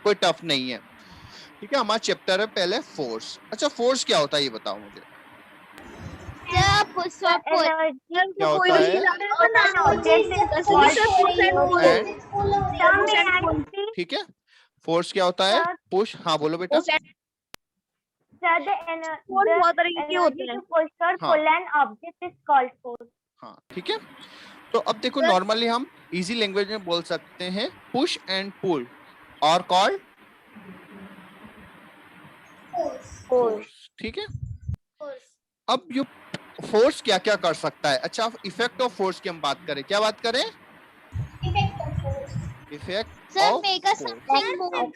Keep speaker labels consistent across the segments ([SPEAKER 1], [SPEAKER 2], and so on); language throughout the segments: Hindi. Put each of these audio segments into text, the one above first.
[SPEAKER 1] कोई टफ नहीं है, ठीक है। हमारा चैप्टर है पहले फोर्स। अच्छा, फोर्स क्या होता है ये बताओ मुझे। क्या होता है? ठीक है, फोर्स क्या होता है? पुश। हाँ बोलो बेटा। हाँ ठीक है। तो अब देखो, नॉर्मली हम इजी लैंग्वेज में बोल सकते हैं पुश एंड पुल और कॉल्ड फोर्स, ठीक है। अब ये फोर्स क्या क्या कर सकता है? अच्छा, इफेक्ट ऑफ फोर्स की हम बात करें, क्या बात करें? Effect of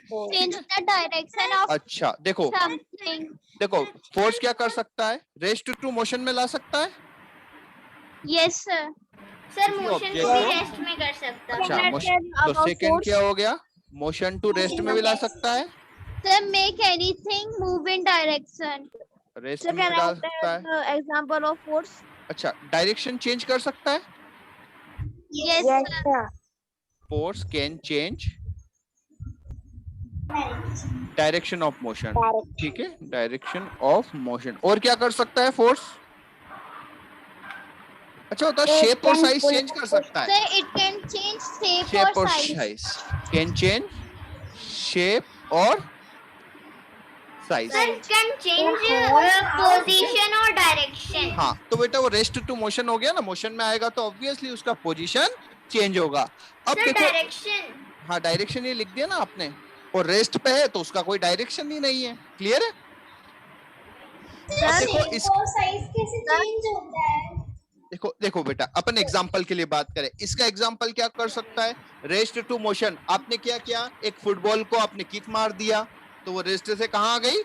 [SPEAKER 1] force. अच्छा देखो, देखो फोर्स क्या कर सकता है? रेस्ट टू मोशन में ला सकता है। यस सर, मोशन टू भी रेस्ट में कर सकता है। अच्छा, मोशन तो सेकंड क्या हो गया? मोशन टू रेस्ट में भी ला सकता है। Sir, make anything move in direction, rest में भी डाल सकता है। Example of force. अच्छा, डायरेक्शन चेंज कर सकता है। Yes sir, force can change direction of motion, ठीक है, डायरेक्शन ऑफ मोशन। और क्या कर सकता है फोर्स? अच्छा, होता है शेप और साइज चेंज कर सकता है। Sir, it can change shape और साइज, कैन चेंज शेप और साइज, कैन चेंज पोजीशन और डायरेक्शन। हाँ, तो बेटा वो रेस्ट टू मोशन हो गया ना, मोशन में आएगा तो ऑब्वियसली उसका पोजीशन चेंज होगा। अब देखो डायरेक्शन, हाँ डायरेक्शन ये लिख दिया ना आपने, और रेस्ट पे है तो उसका कोई डायरेक्शन ही नहीं है। क्लियर है? देखो इस साइज कैसे चेंज होता है? देखो देखो बेटा, अपन एग्जांपल के लिए बात करें, इसका एग्जांपल क्या कर सकता है? Rest to motion. आपने क्या किया? एक फुटबॉल को आपने किक मार दिया तो वो रेस्ट से कहाँ आ गई?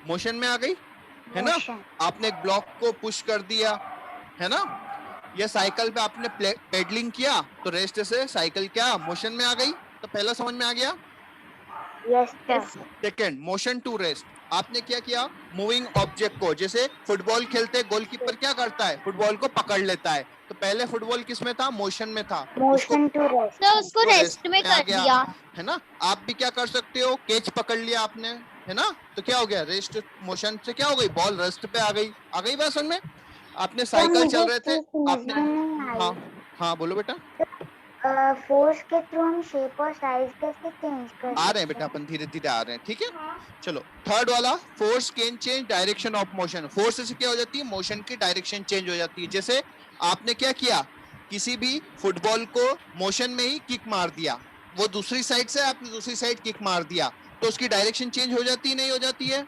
[SPEAKER 1] मोशन में आ गई, है ना। आपने एक ब्लॉक को पुश कर दिया, है ना। या साइकिल पे आपने पेडलिंग किया तो रेस्ट से साइकिल क्या मोशन में आ गई। तो पहला समझ में आ गया। Second, motion to rest. आपने क्या किया? मूविंग ऑब्जेक्ट को, जैसे फुटबॉल खेलते गोलकीपर क्या करता है? फुटबॉल को पकड़ लेता है। तो पहले फुटबॉल किस में था? मोशन में था, मोशन टू रेस्ट, तो उसको रेस्ट में कर दिया, है ना। आप भी क्या कर सकते हो? कैच पकड़ लिया आपने, है ना, तो क्या हो गया? रेस्ट मोशन से क्या हो गई? बॉल रेस्ट पे आ गई। आ गई बात समझ में? आपने साइकिल चल रहे थे, आपने, हाँ हाँ बोलो बेटा। फोर्स के थ्रू हम शेप और साइज कैसे चेंज कर सकते हैं? आ रहे हैं बेटा, अपन धीरे धीरे आ रहे हैं, ठीक है। चलो थर्ड वाला, force can change direction of motion. Force से क्या हो जाती है? मोशन की डायरेक्शन चेंज हो जाती है। जैसे आपने क्या किया? किसी भी फुटबॉल को मोशन में ही किक मार दिया, वो दूसरी साइड से आपने दूसरी साइड किक मार दिया तो उसकी डायरेक्शन चेंज हो जाती है, नहीं हो जाती है?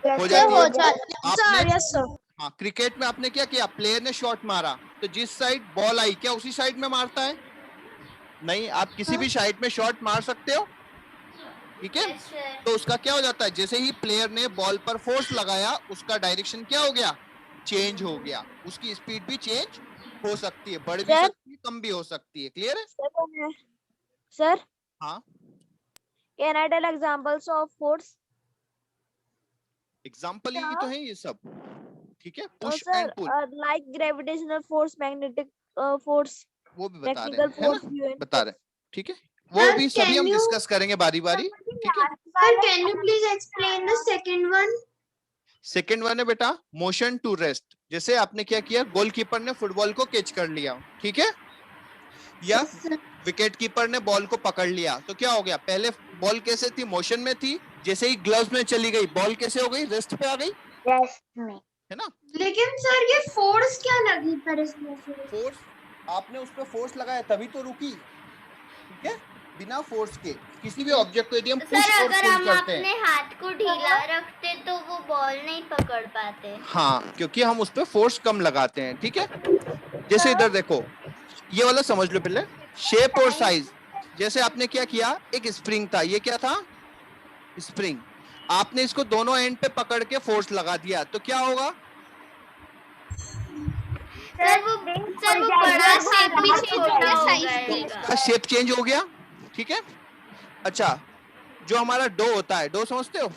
[SPEAKER 1] हो जाती है। आपने, हाँ क्रिकेट में आपने क्या किया? प्लेयर ने शॉट मारा तो जिस साइड बॉल आई क्या उसी साइड में मारता है? नहीं, आप किसी भी साइड में शॉट मार सकते हो, ठीक है। तो उसका क्या हो जाता है? जैसे ही प्लेयर ने बॉल पर फोर्स लगाया उसका डायरेक्शन क्या हो गया? चेंज हो गया। उसकी स्पीड भी चेंज हो सकती है, बढ़ भी सकती है, कम भी हो सकती है। क्लियर है
[SPEAKER 2] सर?
[SPEAKER 1] हाँ,
[SPEAKER 2] can I tell examples of force?
[SPEAKER 1] Example ही तो है ये सब, ठीक है। Push
[SPEAKER 2] sir,
[SPEAKER 1] and pull,
[SPEAKER 2] like gravitational force, magnetic force,
[SPEAKER 1] वो भी बता रहे
[SPEAKER 2] टेक्निकल
[SPEAKER 1] हैं, है ना, बता रहे हैं, ठीक है। वो भी सभी हम डिस्कस करेंगे बारी बारी, ठीक है।
[SPEAKER 3] Sir, can you please explain the second one?
[SPEAKER 1] Second one है बेटा मोशन टू रेस्ट। जैसे आपने क्या किया? गोलकीपर ने फुटबॉल को कैच कर लिया, ठीक है, या विकेट कीपर ने बॉल को पकड़ लिया तो क्या हो गया? पहले बॉल कैसे थी? मोशन में थी, जैसे ही ग्लव्स में चली गई बॉल कैसे हो गई? रेस्ट पे आ गई,
[SPEAKER 3] रेस्ट में,
[SPEAKER 1] है ना।
[SPEAKER 3] लेकिन सर ये फोर्स क्या लगी पर इसमें?
[SPEAKER 1] फोर्स, आपने उस पर फोर्स लगाया तभी तो रुकी, ठीक है। बिना फोर्स के किसी भी ऑब्जेक्ट को यदि हम पुश और
[SPEAKER 4] अगर
[SPEAKER 1] पुल
[SPEAKER 4] हम
[SPEAKER 1] करते हैं,
[SPEAKER 4] अपने हाथ को ढीला रखते तो वो बॉल नहीं पकड़ पाते।
[SPEAKER 1] हाँ क्योंकि हम उस पर फोर्स कम लगाते हैं, ठीक है। जैसे इधर देखो, ये वाला समझ लो पहले, शेप और साइज। जैसे आपने क्या किया? एक स्प्रिंग था, ये क्या था? स्प्रिंग। आपने इसको दोनों एंड पे पकड़ के फोर्स लगा दिया तो क्या होगा?
[SPEAKER 4] सर वो बड़ा शेप भी छोटा साइज भी,
[SPEAKER 1] उसका शेप चेंज हो गया, ठीक है। अच्छा, जो हमारा डो होता है, डो समझते हो?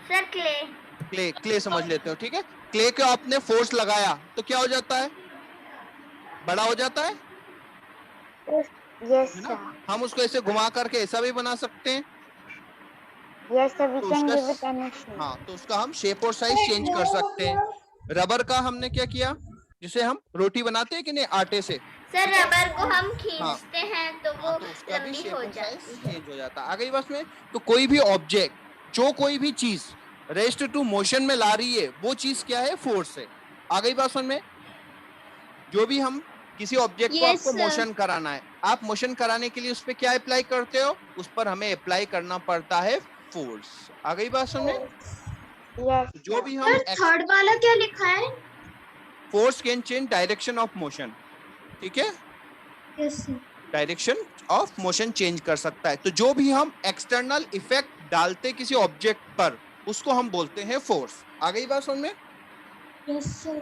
[SPEAKER 4] सर क्ले,
[SPEAKER 1] क्ले, क्ले समझ लेते हो, ठीक है। क्ले को आपने फोर्स लगाया तो क्या हो जाता है? बड़ा हो जाता है,
[SPEAKER 3] Yes,
[SPEAKER 1] है ना?
[SPEAKER 3] sir.
[SPEAKER 1] हम उसको ऐसे घुमा करके ऐसा भी बना सकते हैं।
[SPEAKER 3] Yes, sir. We
[SPEAKER 1] तो
[SPEAKER 3] can
[SPEAKER 1] उसका
[SPEAKER 3] give it any shape.
[SPEAKER 1] हाँ, तो उसका हम शेप और साइज चेंज कर सकते हैं। रबर का हमने क्या किया, जिसे हम रोटी बनाते हैं कि नहीं आटे से,
[SPEAKER 4] सर रबर को हम
[SPEAKER 1] हाँ,
[SPEAKER 4] खींचते हैं तो वो
[SPEAKER 1] हाँ, तो उसका भी
[SPEAKER 4] लंबी
[SPEAKER 1] शेप
[SPEAKER 4] हो
[SPEAKER 1] और साइज
[SPEAKER 4] जाती है।
[SPEAKER 1] चेंज हो जाता है। आ गई बस में। तो कोई भी ऑब्जेक्ट, जो कोई भी चीज रेस्ट टू मोशन में ला रही है, वो चीज क्या है, फोर्स है। आ गई बात समझ में। जो भी हम किसी ऑब्जेक्ट को
[SPEAKER 4] Yes,
[SPEAKER 1] आपको
[SPEAKER 4] sir.
[SPEAKER 1] मोशन कराना है, आप मोशन कराने के लिए उस पर क्या अप्लाई करते हो, उस पर हमें अप्लाई करना पड़ता है फोर्स। आ गई बात समझ में।
[SPEAKER 3] Yes,
[SPEAKER 1] जो
[SPEAKER 3] sir.
[SPEAKER 1] भी हम
[SPEAKER 3] थर्ड वाला क्या लिखा है?
[SPEAKER 1] Force can change direction of motion, ठीक है,
[SPEAKER 3] Yes, sir.
[SPEAKER 1] Direction of motion change कर सकता है। तो जो भी हम एक्सटर्नल इफेक्ट डालते किसी ऑब्जेक्ट पर, उसको हम बोलते हैं फोर्स। आ गई बात समझ में।
[SPEAKER 3] Yes, sir.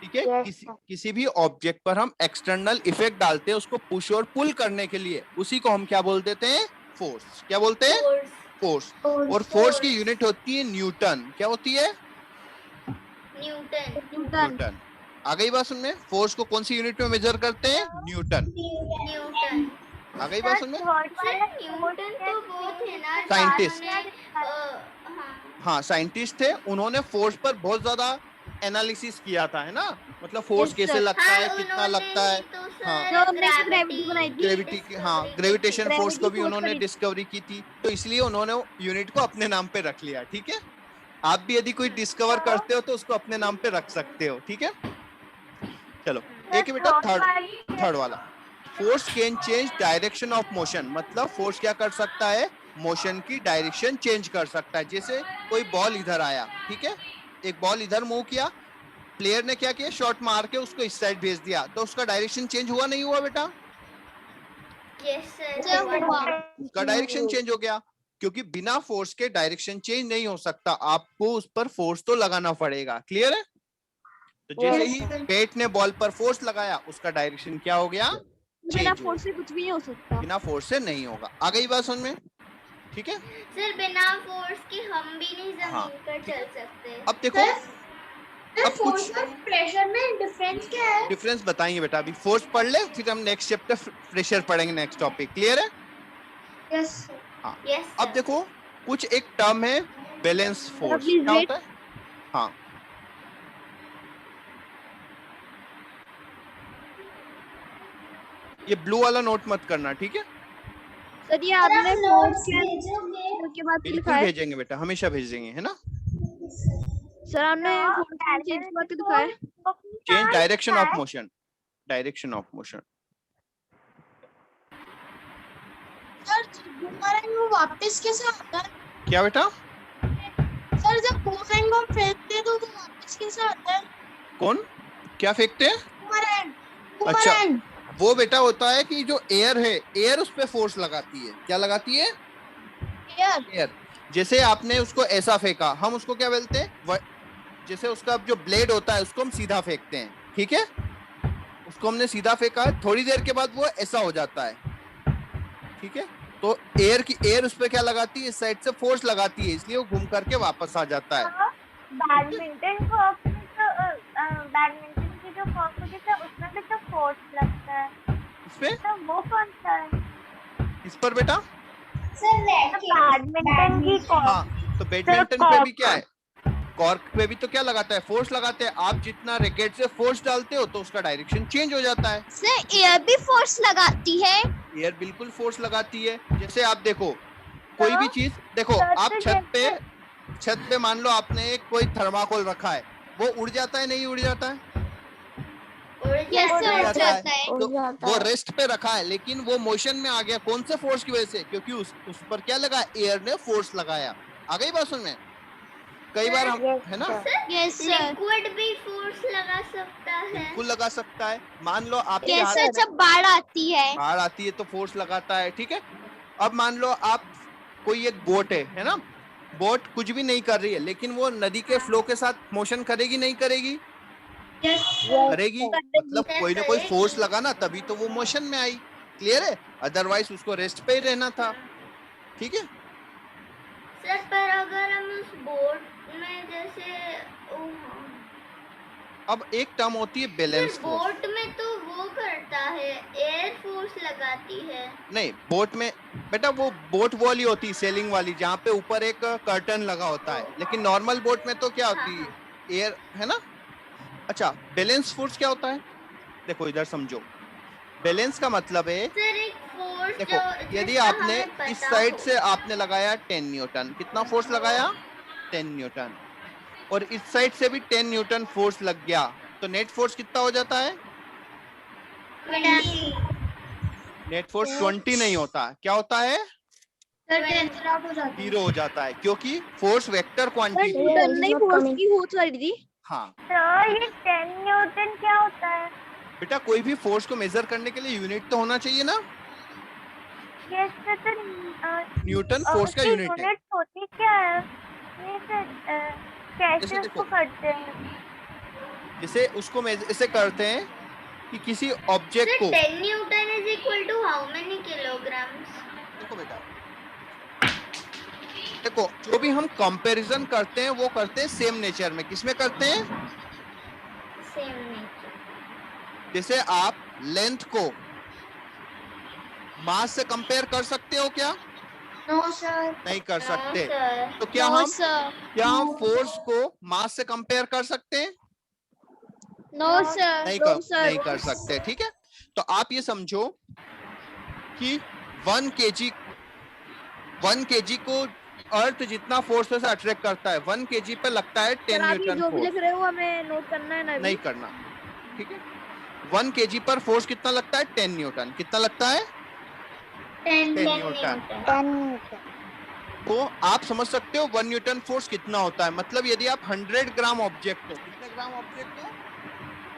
[SPEAKER 1] ठीक है,
[SPEAKER 3] Yes,
[SPEAKER 1] किसी
[SPEAKER 3] sir.
[SPEAKER 1] किसी भी ऑब्जेक्ट पर हम एक्सटर्नल इफेक्ट डालते हैं उसको पुश और पुल करने के लिए, उसी को हम क्या बोल देते हैं, फोर्स। क्या बोलते हैं,
[SPEAKER 4] Force.
[SPEAKER 1] फोर्स।
[SPEAKER 3] Force.
[SPEAKER 1] और फोर्स की यूनिट होती है न्यूटन। क्या होती है,
[SPEAKER 4] Newton.
[SPEAKER 1] न्यूटन। आ गई बात सुनने। फोर्स को कौन सी यूनिट में मेजर करते हैं, न्यूटन।
[SPEAKER 4] Newton.
[SPEAKER 1] आ गई बात सुनने।
[SPEAKER 4] सर न्यूटन तो वो थे ना जो
[SPEAKER 1] साइंटिस्ट,
[SPEAKER 4] उन्होंने हाँ
[SPEAKER 1] हाँ साइंटिस्ट थे, उन्होंने फोर्स पर बहुत ज्यादा एनालिसिस किया था, है ना, मतलब फोर्स
[SPEAKER 2] Yes,
[SPEAKER 1] कैसे
[SPEAKER 2] sir.
[SPEAKER 1] लगता है,
[SPEAKER 4] हाँ
[SPEAKER 1] कितना
[SPEAKER 4] उन्होंने
[SPEAKER 1] लगता है।
[SPEAKER 4] ही तो
[SPEAKER 1] हाँ,
[SPEAKER 2] जो
[SPEAKER 4] सर
[SPEAKER 2] हमने ग्रेविटी बनाई थी।
[SPEAKER 1] ग्रेविटी की, हाँ, ग्रेविटेशन फोर्स को भी उन्होंने डिस्कवरी की थी, तो इसलिए उन्होंने यूनिट को अपने नाम पे रख लिया। ठीक है, आप भी यदि कोई डिस्कवर करते हो तो उसको अपने नाम पे रख सकते हो। ठीक है, चलो एक ही बेटा थर्ड वाला। Force can change direction of motion, मतलब फोर्स क्या कर सकता है, मोशन की डायरेक्शन चेंज कर सकता है। जैसे कोई बॉल इधर आया, ठीक है, एक बॉल इधर मूव किया, प्लेयर ने क्या किया, शॉट मार के उसको इस साइड भेज दिया, तो उसका डायरेक्शन चेंज हुआ नहीं हुआ बेटा,
[SPEAKER 4] यस सर
[SPEAKER 1] उसका डायरेक्शन चेंज हो गया। क्योंकि बिना फोर्स के डायरेक्शन चेंज नहीं हो सकता, आपको उस पर फोर्स तो लगाना पड़ेगा। क्लियर है। तो जैसे ही बैट ने बॉल पर फोर्स लगाया, उसका डायरेक्शन क्या हो गया,
[SPEAKER 2] बिना
[SPEAKER 1] चेंज हो
[SPEAKER 2] फोर्स से कुछ भी नहीं हो सकता।
[SPEAKER 1] बिना फोर्स से नहीं होगा। आ गई बात समझ में। ठीक है,
[SPEAKER 4] सर बिना फोर्स के हम भी नहीं जमीन
[SPEAKER 1] हाँ,
[SPEAKER 4] पर चल सकते।
[SPEAKER 1] अब देखो, अब
[SPEAKER 3] फोर्स
[SPEAKER 1] कुछ
[SPEAKER 3] और प्रेशर में डिफरेंस क्या है?
[SPEAKER 1] डिफरेंस बताएंगे बेटा। अभी फोर्स पढ़ ले, फिर हम नेक्स्ट चैप्टर प्रेशर पढ़ेंगे, नेक्स्ट टॉपिक। क्लियर है।
[SPEAKER 3] यस
[SPEAKER 1] हाँ,
[SPEAKER 4] यस
[SPEAKER 1] अब देखो कुछ एक टर्म है बैलेंस फोर्स।
[SPEAKER 2] please
[SPEAKER 1] क्या
[SPEAKER 2] wait.
[SPEAKER 1] होता है, हाँ, ये ब्लू वाला नोट मत करना, ठीक है।
[SPEAKER 2] सर ये आपने फोर्स
[SPEAKER 3] भेजोगे?
[SPEAKER 2] के बाद लिखा
[SPEAKER 1] बिल्कुल
[SPEAKER 2] है।
[SPEAKER 1] भेजेंगे बेटा, हमेशा भेजेंगे, है ना।
[SPEAKER 2] सर आपने फोर्स चेंज के बाद लिखा है।
[SPEAKER 1] Change direction of motion, direction of motion.
[SPEAKER 3] Sir boomerang वो वापस कैसे आता है?
[SPEAKER 1] क्या बेटा,
[SPEAKER 3] सर जब बूमरैंग को फेंकते हैं तो वो वापस कैसे आता है?
[SPEAKER 1] कौन क्या फेंकते हैं,
[SPEAKER 3] बूमरैंग।
[SPEAKER 1] अच्छा,
[SPEAKER 3] बूमरैंग।
[SPEAKER 1] वो बेटा होता है कि जो एयर है, एयर उस पे फोर्स लगाती है। क्या लगाती है,
[SPEAKER 3] यार
[SPEAKER 1] एयर। जैसे आपने उसको ऐसा फेंका, हम उसको क्या बोलते हैं, जैसे उसका जो ब्लेड होता है उसको हम सीधा फेंकते हैं, ठीक है, उसको हमने सीधा फेंका है, थोड़ी देर के बाद वो ऐसा हो जाता है, ठीक है। तो एयर उस पे क्या लगाती है, इस साइड से फोर्स लगाती है, इसलिए वो घूम करके वापस आ जाता है।
[SPEAKER 5] बैडमिंटन कॉर्क में तो बैडमिंटन की जो कॉर्क होती है उसमें भी तो फोर्स लगता है,
[SPEAKER 1] इस पे,
[SPEAKER 5] तो वो कौन सा है?
[SPEAKER 1] इस पर बेटा,
[SPEAKER 3] सर
[SPEAKER 5] बैडमिंटन की कॉर्क।
[SPEAKER 1] हाँ, तो बैडमिंटन पे भी क्या है, कॉर्क पे भी तो क्या लगाता है, फोर्स लगाते हैं। आप जितना रैकेट से फोर्स डालते हो तो उसका डायरेक्शन चेंज हो जाता है।
[SPEAKER 3] सर एयर भी फोर्स लगाती है?
[SPEAKER 1] एयर बिल्कुल फोर्स लगाती है। जैसे आप देखो कोई भी चीज, देखो
[SPEAKER 5] सर,
[SPEAKER 1] आप
[SPEAKER 5] तो
[SPEAKER 1] छत पे मान लो आपने एक कोई थर्माकोल रखा है, वो उड़ जाता है, नहीं उड़ जाता है,
[SPEAKER 3] कैसे
[SPEAKER 1] उड़
[SPEAKER 3] उड़ जाता है?
[SPEAKER 1] तो वो रेस्ट पे रखा है, लेकिन वो मोशन में आ गया, कौन से फोर्स की वजह से, क्योंकि उस पर क्या लगा, एयर ने फोर्स लगाया। आ गई बात समझ में। कई बार हम, है ना,
[SPEAKER 3] यस सर।
[SPEAKER 4] लिक्विड भी फोर्स लगा सकता है।
[SPEAKER 1] बिल्कुल लगा सकता है। मान लो आपके
[SPEAKER 3] कैसे
[SPEAKER 1] हाथ
[SPEAKER 3] जब बाढ़ आती है?
[SPEAKER 1] बाढ़ आती है तो फोर्स लगाता है, ठीक है। अब मान लो आप, कोई एक बोट है ना, बोट कुछ भी नहीं कर रही है, लेकिन वो नदी के फ्लो के साथ मोशन करेगी, नहीं करेगी, करेगी, मतलब कोई ना कोई फोर्स लगा ना, तभी तो वो मोशन में आई। क्लियर है, अदरवाइज उसको रेस्ट पे ही रहना था। ठीक है,
[SPEAKER 4] सर पर अगर हम उस बोट में जैसे
[SPEAKER 1] अब एक टर्म होती है बैलेंस फोर्स।
[SPEAKER 4] बोट में तो वो करता है, एयर फोर्स लगाती है।
[SPEAKER 1] नहीं, बोट में बेटा वो बोट वाली होती है, सेलिंग वाली, जहाँ पे ऊपर एक कर्टन लगा होता है, लेकिन नॉर्मल बोट में तो क्या होती है, एयर, है ना। अच्छा, बैलेंस फोर्स क्या होता है? देखो इधर समझो, बैलेंस का मतलब है,
[SPEAKER 4] सर एक फोर्स
[SPEAKER 1] देखो यदि आपने इस साइड से आपने लगाया 10 न्यूटन, कितना फोर्स लगाया? 10 न्यूटन, और इस साइड से भी 10 न्यूटन फोर्स लग गया, तो नेट फोर्स कितना हो जाता है? नेट फोर्स 20 नहीं होता, क्या होता है? जीरो हो जाता है, क्योंकि फोर्स वेक्टर क्वांटिटी है।
[SPEAKER 2] नहीं फोर्स की हो तो दीदी।
[SPEAKER 1] हाँ
[SPEAKER 5] सर ये 10 न्यूटन क्या होता है?
[SPEAKER 1] बेटा, कोई भी फोर्स को मेजर करने के लिए यूनिट तो होना चाहिए ना।
[SPEAKER 5] यस सर,
[SPEAKER 1] न्यूटन फोर्स का यूनिट है।
[SPEAKER 5] यूनिट होती क्या है? ये सर कैसे
[SPEAKER 1] जैसे
[SPEAKER 5] उसको
[SPEAKER 1] देखो,
[SPEAKER 5] करते हैं?
[SPEAKER 1] जैसे उसको ऐसे करते हैं कि किसी ऑब्जेक्ट को,
[SPEAKER 4] 10 newton is equal to how many kilograms?
[SPEAKER 1] देखो बेटा, देखो जो भी हम कंपैरिजन करते हैं वो करते हैं सेम नेचर में। किसमें करते हैं?
[SPEAKER 4] Same nature.
[SPEAKER 1] जैसे आप लेंथ को मास से कंपेयर कर सकते हो क्या?
[SPEAKER 3] No sir.
[SPEAKER 1] नहीं कर सकते।
[SPEAKER 4] सर
[SPEAKER 1] तो क्या हम फोर्स को मास से कंपेयर कर सकते हैं?
[SPEAKER 2] नो सर,
[SPEAKER 1] नहीं कर सकते। ठीक है, तो आप ये समझो कि 1 केजी को अर्थ जितना फोर्स से अट्रैक्ट करता है, 1 केजी पे लगता है 10 न्यूटन
[SPEAKER 2] जो भी
[SPEAKER 1] फोर्स।
[SPEAKER 2] लिख रहे हो हमें नोट करना है ना?
[SPEAKER 1] नहीं करना, ठीक है। 1 केजी पर फोर्स कितना लगता है? 10 न्यूटन। कितना लगता है? 10 न्यूटन। तो आप समझ सकते हो 1 न्यूटन फोर्स कितना होता है। मतलब यदि आप 100 ग्राम ऑब्जेक्ट हो, कितने ग्राम ऑब्जेक्ट हो?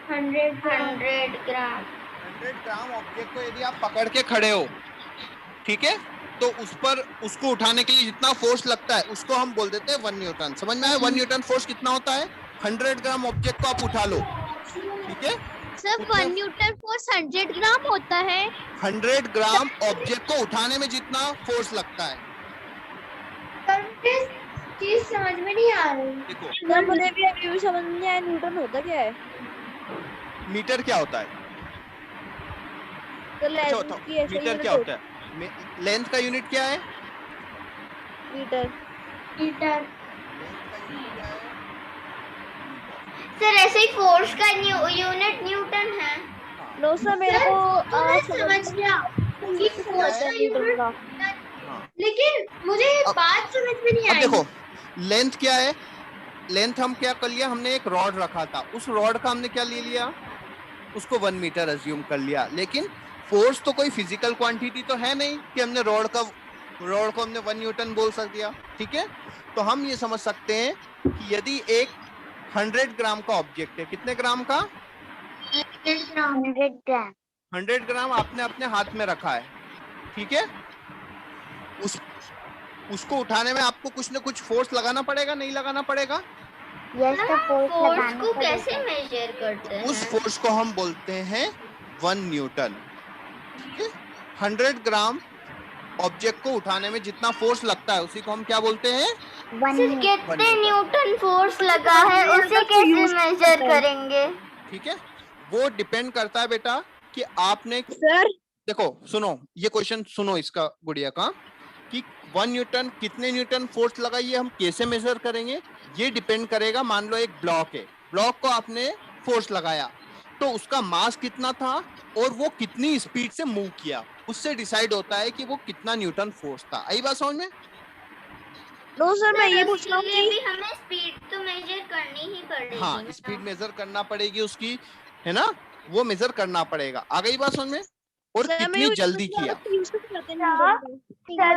[SPEAKER 4] 100 ग्राम।
[SPEAKER 1] 100 ग्राम ऑब्जेक्ट को यदि आप पकड़ के खड़े हो, ठीक है, तो उस पर उसको उठाने के लिए जितना फोर्स लगता है उसको हम बोल देते हैं 1 न्यूटन। समझ में आया? 1 न्यूटन फोर्स कितना होता है? 100 ग्राम ऑब्जेक्ट को आप उठा लो, ठीक है।
[SPEAKER 2] सर 1 न्यूटन फोर्स 100 ग्राम होता है।
[SPEAKER 1] 100 ग्राम ऑब्जेक्ट को उठाने में जितना फोर्स लगता है।
[SPEAKER 3] चीज समझ में नहीं आ रही।
[SPEAKER 1] देखो
[SPEAKER 2] सर मुझे भी अभी भी समझ नहीं आया न्यूटन होता क्या है।
[SPEAKER 1] मीटर क्या होता है?
[SPEAKER 2] तो
[SPEAKER 1] अच्छा होता, मीटर क्या होता है? लेंथ का यूनिट क्या है?
[SPEAKER 2] मीटर।
[SPEAKER 4] सर ऐसे ही फोर्स का यूनिट न्यूटन है।
[SPEAKER 2] नो सर मेरे को
[SPEAKER 3] समझ गया कि फोर्स का यूनिट, लेकिन मुझे ये बात समझ में नहीं
[SPEAKER 1] अब
[SPEAKER 3] आई।
[SPEAKER 1] देखो लेंथ क्या है? लेंथ हम क्या कर लिया, हमने एक रॉड रखा था, उस रॉड का हमने क्या ले लिया, उसको 1 मीटर अज्यूम कर लिया। लेकिन फोर्स तो कोई फिजिकल क्वांटिटी तो है नहीं कि हमने रॉड को हमने 1 न्यूटन बोल सकते दिया। ठीक है, तो हम ये समझ सकते हैं कि यदि एक 100 ग्राम का ऑब्जेक्ट है, कितने ग्राम का? 100 ग्राम आपने अपने हाथ में रखा है, ठीक है। उसको उठाने में आपको कुछ ना कुछ फोर्स लगाना पड़ेगा, नहीं लगाना पड़ेगा?
[SPEAKER 4] फोर्स को कैसे मेजर करते हैं?
[SPEAKER 1] उस फोर्स को हम बोलते हैं 1 न्यूटन। ठीक है, 100 ग्राम ऑब्जेक्ट को उठाने में जितना फोर्स लगता है उसी को हम क्या बोलते हैं?
[SPEAKER 4] सर कितने न्यूटन फोर्स लगा है उसे कैसे मेजर करेंगे?
[SPEAKER 1] ठीक है, वो डिपेंड करता है बेटा कि आपने,
[SPEAKER 2] सर
[SPEAKER 1] देखो सुनो, ये क्वेश्चन सुनो इसका गुड़िया का, कि 1 न्यूटन कितने न्यूटन फोर्स लगा ये हम कैसे मेजर करेंगे, ये डिपेंड करेगा। मान लो एक ब्लॉक है, ब्लॉक को आपने फोर्स लगाया तो उसका मास कितना था और वो कितनी स्पीड से मूव किया, उससे डिसाइड होता है कि वो कितना न्यूटन फोर्स था। आई बात समझ में?
[SPEAKER 2] नो सर मैं ये पूछ रहा हूँ
[SPEAKER 4] कि
[SPEAKER 2] कि
[SPEAKER 4] हमें स्पीड तो मेजर करनी ही पड़ेगी।
[SPEAKER 1] हाँ, स्पीड मेजर करना पड़ेगी उसकी, है ना, वो मेजर करना पड़ेगा। आ गई बात समझ में? और कितनी जल्दी किया।
[SPEAKER 5] सर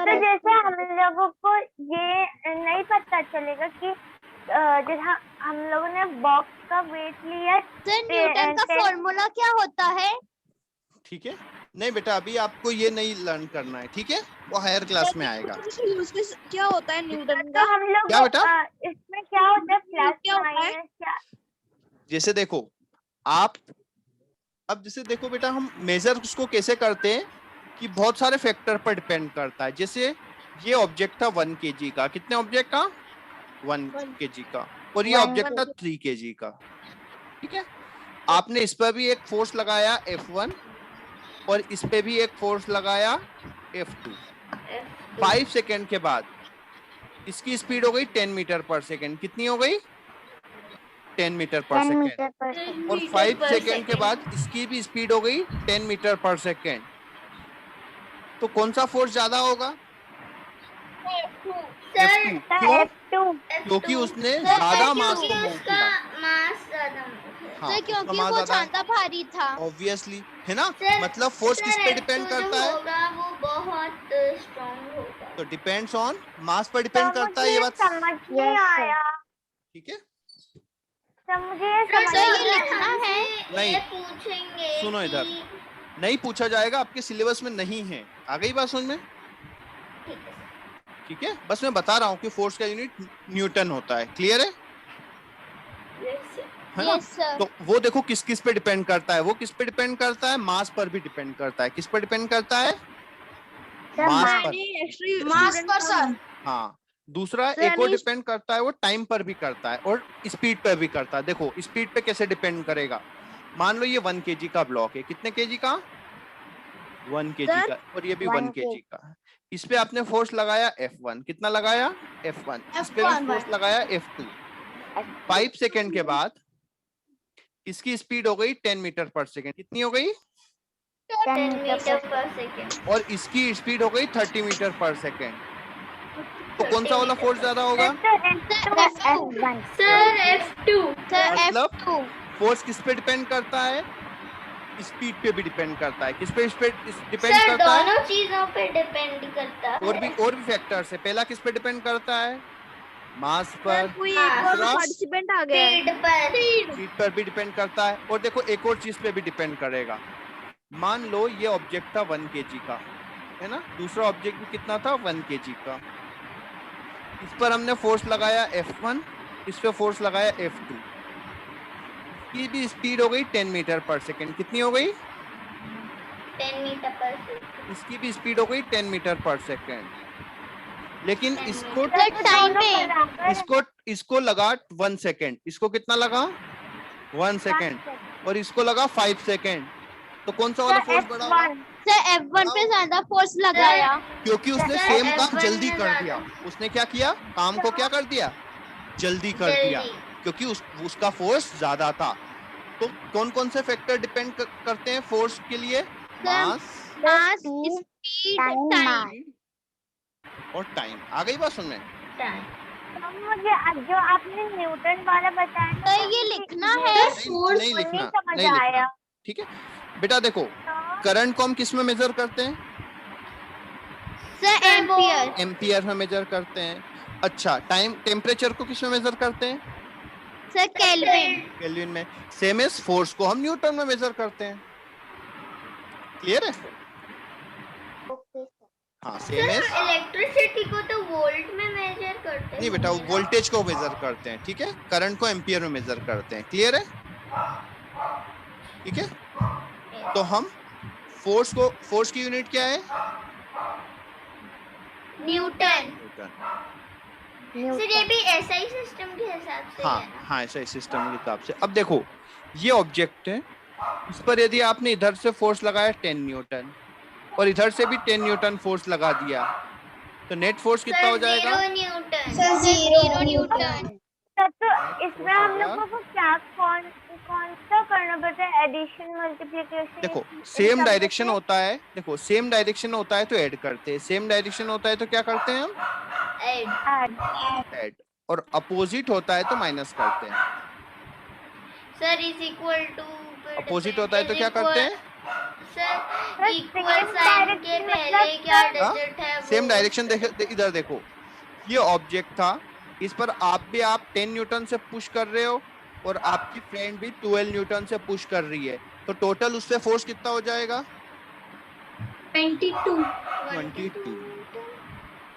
[SPEAKER 5] तो जैसे हम लोगों को ये नहीं पता चलेगा कि जैसे हम लोगों ने बॉक्स का वेट लिया।
[SPEAKER 2] सर न्यूटन का फॉर्मूला क्या होता है?
[SPEAKER 1] ठीक है, नहीं बेटा अभी आपको ये नहीं लर्न करना है, ठीक है, वो हायर क्लास में आएगा।
[SPEAKER 2] क्या होता है न्यूटन
[SPEAKER 5] तो
[SPEAKER 2] का?
[SPEAKER 5] हम लोग
[SPEAKER 1] क्या बेटा?
[SPEAKER 5] इसमें क्या होता है, प्लस
[SPEAKER 2] क्या होता है?
[SPEAKER 5] माइनस क्या?
[SPEAKER 1] जैसे देखो आप, अब जैसे देखो बेटा, हम मेजर उसको कैसे करते हैं कि बहुत सारे फैक्टर पर डिपेंड करता है। जैसे ये ऑब्जेक्ट था 1 केजी का, कितने ऑब्जेक्ट का? 1 केजी का, और ये ऑब्जेक्ट था 3 केजी का, ठीक है। आपने इस पर भी एक फोर्स लगाया F1 और इस पे भी एक फोर्स लगाया F2। 5 सेकेंड के बाद इसकी स्पीड हो गई 10 मीटर पर सेकेंड। कितनी हो गई? 10 मीटर पर
[SPEAKER 5] 10
[SPEAKER 1] सेकेंड।
[SPEAKER 5] मीटर पर सेकेंड।
[SPEAKER 1] और 5 सेकेंड के बाद इसकी भी स्पीड हो गई 10 मीटर पर सेकेंड। तो कौन सा फोर्स ज्यादा होगा? F2। क्यों?
[SPEAKER 5] F2
[SPEAKER 1] क्योंकि उसने ज्यादा मास को मूव
[SPEAKER 4] उसका
[SPEAKER 1] किया।
[SPEAKER 4] मास ज्यादा
[SPEAKER 1] हाँ,
[SPEAKER 2] सर क्योंकि वो ज्यादा भारी था।
[SPEAKER 1] ऑब्वियसली, है ना?
[SPEAKER 4] सर,
[SPEAKER 1] मतलब फोर्स किस पे
[SPEAKER 4] F2
[SPEAKER 1] डिपेंड
[SPEAKER 4] जो
[SPEAKER 1] करता है?
[SPEAKER 4] होगा वो बहुत स्ट्रॉन्ग होगा।
[SPEAKER 1] तो डिपेंड्स ऑन मास पर डिपेंड करता है, ये बात
[SPEAKER 5] समझ नहीं आया।
[SPEAKER 1] ठीक है?
[SPEAKER 5] सर मुझे ये समझ
[SPEAKER 2] सर, ये
[SPEAKER 5] नहीं
[SPEAKER 2] लिखना
[SPEAKER 5] आया।
[SPEAKER 2] है।
[SPEAKER 1] नहीं।
[SPEAKER 4] ये पूछेंगे
[SPEAKER 1] सुनो
[SPEAKER 4] कि-
[SPEAKER 1] इधर। नहीं पूछा जाएगा, आपके सिलेबस में नहीं है। आ गई बात समझ में?
[SPEAKER 4] ठीक है सर।
[SPEAKER 1] ठीक है, बस मैं बता रहा हूँ कि फोर्स का यूनिट न्यूटन होता है। क्लियर है?
[SPEAKER 4] Yes, sir.
[SPEAKER 1] है ना?
[SPEAKER 2] Yes sir.
[SPEAKER 1] तो वो देखो किस किस पे डिपेंड करता है। वो किस पे डिपेंड करता है? मास पर भी डिपेंड करता है। किस पर डिपेंड करता है?
[SPEAKER 5] सर,
[SPEAKER 1] मास
[SPEAKER 5] मास
[SPEAKER 1] पर।
[SPEAKER 2] मास पर सर।
[SPEAKER 1] हाँ, दूसरा
[SPEAKER 2] सर,
[SPEAKER 1] एक और
[SPEAKER 2] यानी-
[SPEAKER 1] डिपेंड करता है, वो टाइम पर भी करता है और स्पीड पर भी करता है। देखो स्पीड पे कैसे डिपेंड करेगा। मान लो ये 1 kg का ब्लॉक है। कितने kg का? 1 kg
[SPEAKER 2] सर,
[SPEAKER 1] का। और ये भी
[SPEAKER 5] 1
[SPEAKER 1] 1 kg का। इस पे आपने फोर्स लगाया F1। कितना लगाया? F1। इस पे भी
[SPEAKER 2] F1
[SPEAKER 1] फोर्स लगाया F2। 5 सेकेंड के बाद इसकी स्पीड हो गई 10 मीटर पर सेकेंड। कितनी हो गई?
[SPEAKER 4] 10 मीटर पर सेकेंड।
[SPEAKER 1] और इसकी स्पीड हो गई 30 मीटर पर सेकेंड। तो कौन सा वाला फोर्स ज्यादा होगा?
[SPEAKER 5] F1
[SPEAKER 4] sir F2।
[SPEAKER 2] सर
[SPEAKER 1] मतलब
[SPEAKER 2] F2।
[SPEAKER 1] फोर्स किस पे डिपेंड करता है? स्पीड पे भी डिपेंड करता है। किस पे डिपेंड
[SPEAKER 4] सर
[SPEAKER 1] करता है?
[SPEAKER 4] दोनों चीजों पे डिपेंड करता है।
[SPEAKER 1] और भी फैक्टर्स है। पहला किस पे डिपेंड करता है? मास पर।
[SPEAKER 2] कोई
[SPEAKER 4] हाँ,
[SPEAKER 2] एक और
[SPEAKER 1] दूसरा-
[SPEAKER 2] पार्टिसिपेंट आ गया है।
[SPEAKER 4] स्पीड पर।
[SPEAKER 1] स्पीड पर भी डिपेंड करता है। और देखो एक और चीज पे भी डिपेंड करेगा। मान लो ये ऑब्जेक्ट था 1 kg का, है ना? दूसरा ऑब्जेक्ट भी कितना था? 1 kg का। इस पर हमने फोर्स लगाया F1, इस पे फोर्स लगाया F2। इसकी भी स्पीड हो गई 10 मीटर पर सेकेंड। कितनी हो गई?
[SPEAKER 4] 10 मीटर पर सेकेंड।
[SPEAKER 1] इसकी भी स्पीड हो गई 10 मीटर पर सेकेंड। लेकिन इसको
[SPEAKER 2] सर टाइम पे।
[SPEAKER 1] इसको लगा 1 सेकेंड। इसको कितना लगा? 1 सेकेंड। और इसको लगा 5 सेकेंड। तो कौन सा वाला फोर्स बड़ा होगा?
[SPEAKER 2] सर F1 पे ज्यादा फोर्स लगाया।
[SPEAKER 1] क्योंकि उसने
[SPEAKER 4] सर,
[SPEAKER 1] सेम काम
[SPEAKER 4] F1
[SPEAKER 1] जल्दी
[SPEAKER 4] में
[SPEAKER 1] कर
[SPEAKER 4] ज्यादा।
[SPEAKER 1] दिया। उसने क्या किया? काम को क्या कर दिया? जल्दी कर दिया।
[SPEAKER 4] जल्दी।
[SPEAKER 1] क्योंकि उसका फोर्स ज्यादा था। तो कौन कौन से फैक्टर डिपेंड करते हैं फोर्स के लिए? मास
[SPEAKER 2] मास, स्पीड,
[SPEAKER 5] टाइम,
[SPEAKER 2] टाइम।
[SPEAKER 1] और टाइम। आ गई बात सुन में?
[SPEAKER 4] टाइम।
[SPEAKER 5] मुझे अब जो आपने न्यूटन वाला बताया ना,
[SPEAKER 2] सर ये लिखना है।
[SPEAKER 1] नहीं लिखना,
[SPEAKER 5] समझ
[SPEAKER 1] नहीं लिखना।
[SPEAKER 5] आया।
[SPEAKER 1] ठीक है बेटा, देखो करंट को हम किस में मेजर करते हैं?
[SPEAKER 2] Sir ampere.
[SPEAKER 1] एम्पियर में मेजर करते हैं। अच्छा, टेम्परेचर को किस में मेजर करते हैं?
[SPEAKER 2] Sir kelvin.
[SPEAKER 1] केल्विन में। सेम एज फोर्स को हम न्यूटन में मेजर करते हैं। क्लियर है? हाँ, सेम एज।
[SPEAKER 4] सर इलेक्ट्रिसिटी को तो वोल्ट में मेजर करते हैं।
[SPEAKER 1] नहीं बेटा, वो वोल्टेज को मेजर करते हैं। ठीक है? करंट को एम्पियर में मेजर करते हैं। क्लियर है? ठीक है? तो हम फोर्स की यूनिट क्या है?
[SPEAKER 4] न्यूटन।
[SPEAKER 1] न्यूटन।
[SPEAKER 4] सर ये भी एसआई सिस्टम के हिसाब से
[SPEAKER 1] हाँ
[SPEAKER 4] है ना?
[SPEAKER 1] हाँ, ऐसा सिस्टम के हिसाब से। अब देखो ये ऑब्जेक्ट है, इस पर यदि आपने इधर से फोर्स लगाया 10 न्यूटन और इधर से भी 10 न्यूटन फोर्स लगा दिया, तो नेट फोर्स कितना हो जाएगा?
[SPEAKER 4] 0 न्यूटन।
[SPEAKER 2] Sir 0 Newton.
[SPEAKER 5] तो इसमें हम लोगों को क्या कौन सा करना पड़ता है? Addition, multiplication?
[SPEAKER 1] देखो सेम डायरेक्शन होता है। देखो सेम डायरेक्शन होता है तो ऐड करते हैं, सेम डायरेक्शन होता है तो क्या करते हैं हम? ऐड। और अपोजिट होता है तो माइनस करते हैं।
[SPEAKER 4] Sir is equal to.
[SPEAKER 1] Opposite होता है तो क्या करते हैं?
[SPEAKER 4] सर इक्वल साइन के पहले क्या डिजिट है वो?
[SPEAKER 1] सेम डायरेक्शन इधर देखो, ये ऑब्जेक्ट था, इस पर आप 10 न्यूटन से पुश कर रहे हो और आपकी फ्रेंड भी 12 न्यूटन से पुश कर रही है, तो टोटल उससे फोर्स कितना हो जाएगा? 22।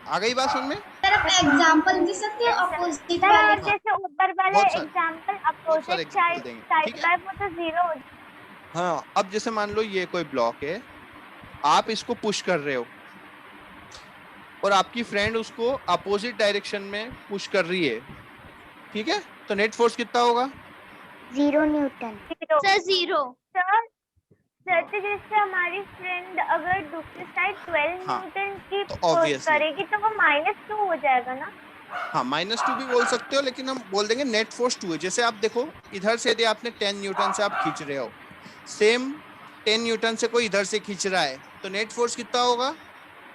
[SPEAKER 1] आ गई बात समझ में?
[SPEAKER 3] सर आप एग्जांपल दे सकते हैं अपोजिट
[SPEAKER 5] सर
[SPEAKER 3] वाले?
[SPEAKER 5] और जैसे ऊपर वाले
[SPEAKER 1] बहुत सारे-
[SPEAKER 5] एग्जांपल
[SPEAKER 1] बहुत सारे
[SPEAKER 5] अपोजिट
[SPEAKER 1] example
[SPEAKER 5] साइड
[SPEAKER 1] देंगे,
[SPEAKER 5] साइड
[SPEAKER 1] ठीक है?
[SPEAKER 5] का है, वो तो 0 हो जाएगा।
[SPEAKER 1] हाँ, अब जैसे मान लो ये कोई ब्लॉक है, आप इसको पुश कर रहे हो और आपकी फ्रेंड उसको अपोजिट डायरेक्शन में पुश कर रही है, ठीक है? तो नेट फोर्स कितना होगा?
[SPEAKER 5] 0 Newton. Zero
[SPEAKER 2] sir 0।
[SPEAKER 5] Sir sir तो जैसे हमारी फ्रेंड अगर दूसरी साइड 12
[SPEAKER 1] हाँ,
[SPEAKER 5] न्यूटन की
[SPEAKER 1] तो
[SPEAKER 5] फोर्स
[SPEAKER 1] obviously।
[SPEAKER 5] करेगी तो वो -2 हो जाएगा ना।
[SPEAKER 1] हाँ, -2 भी बोल सकते हो, लेकिन हम बोल देंगे नेट फोर्स 2 है। जैसे आप देखो, इधर से यदि आपने 10 न्यूटन से आप खींच रहे हो, सेम 10 न्यूटन से कोई इधर से खींच रहा है, तो नेट फोर्स कितना होगा?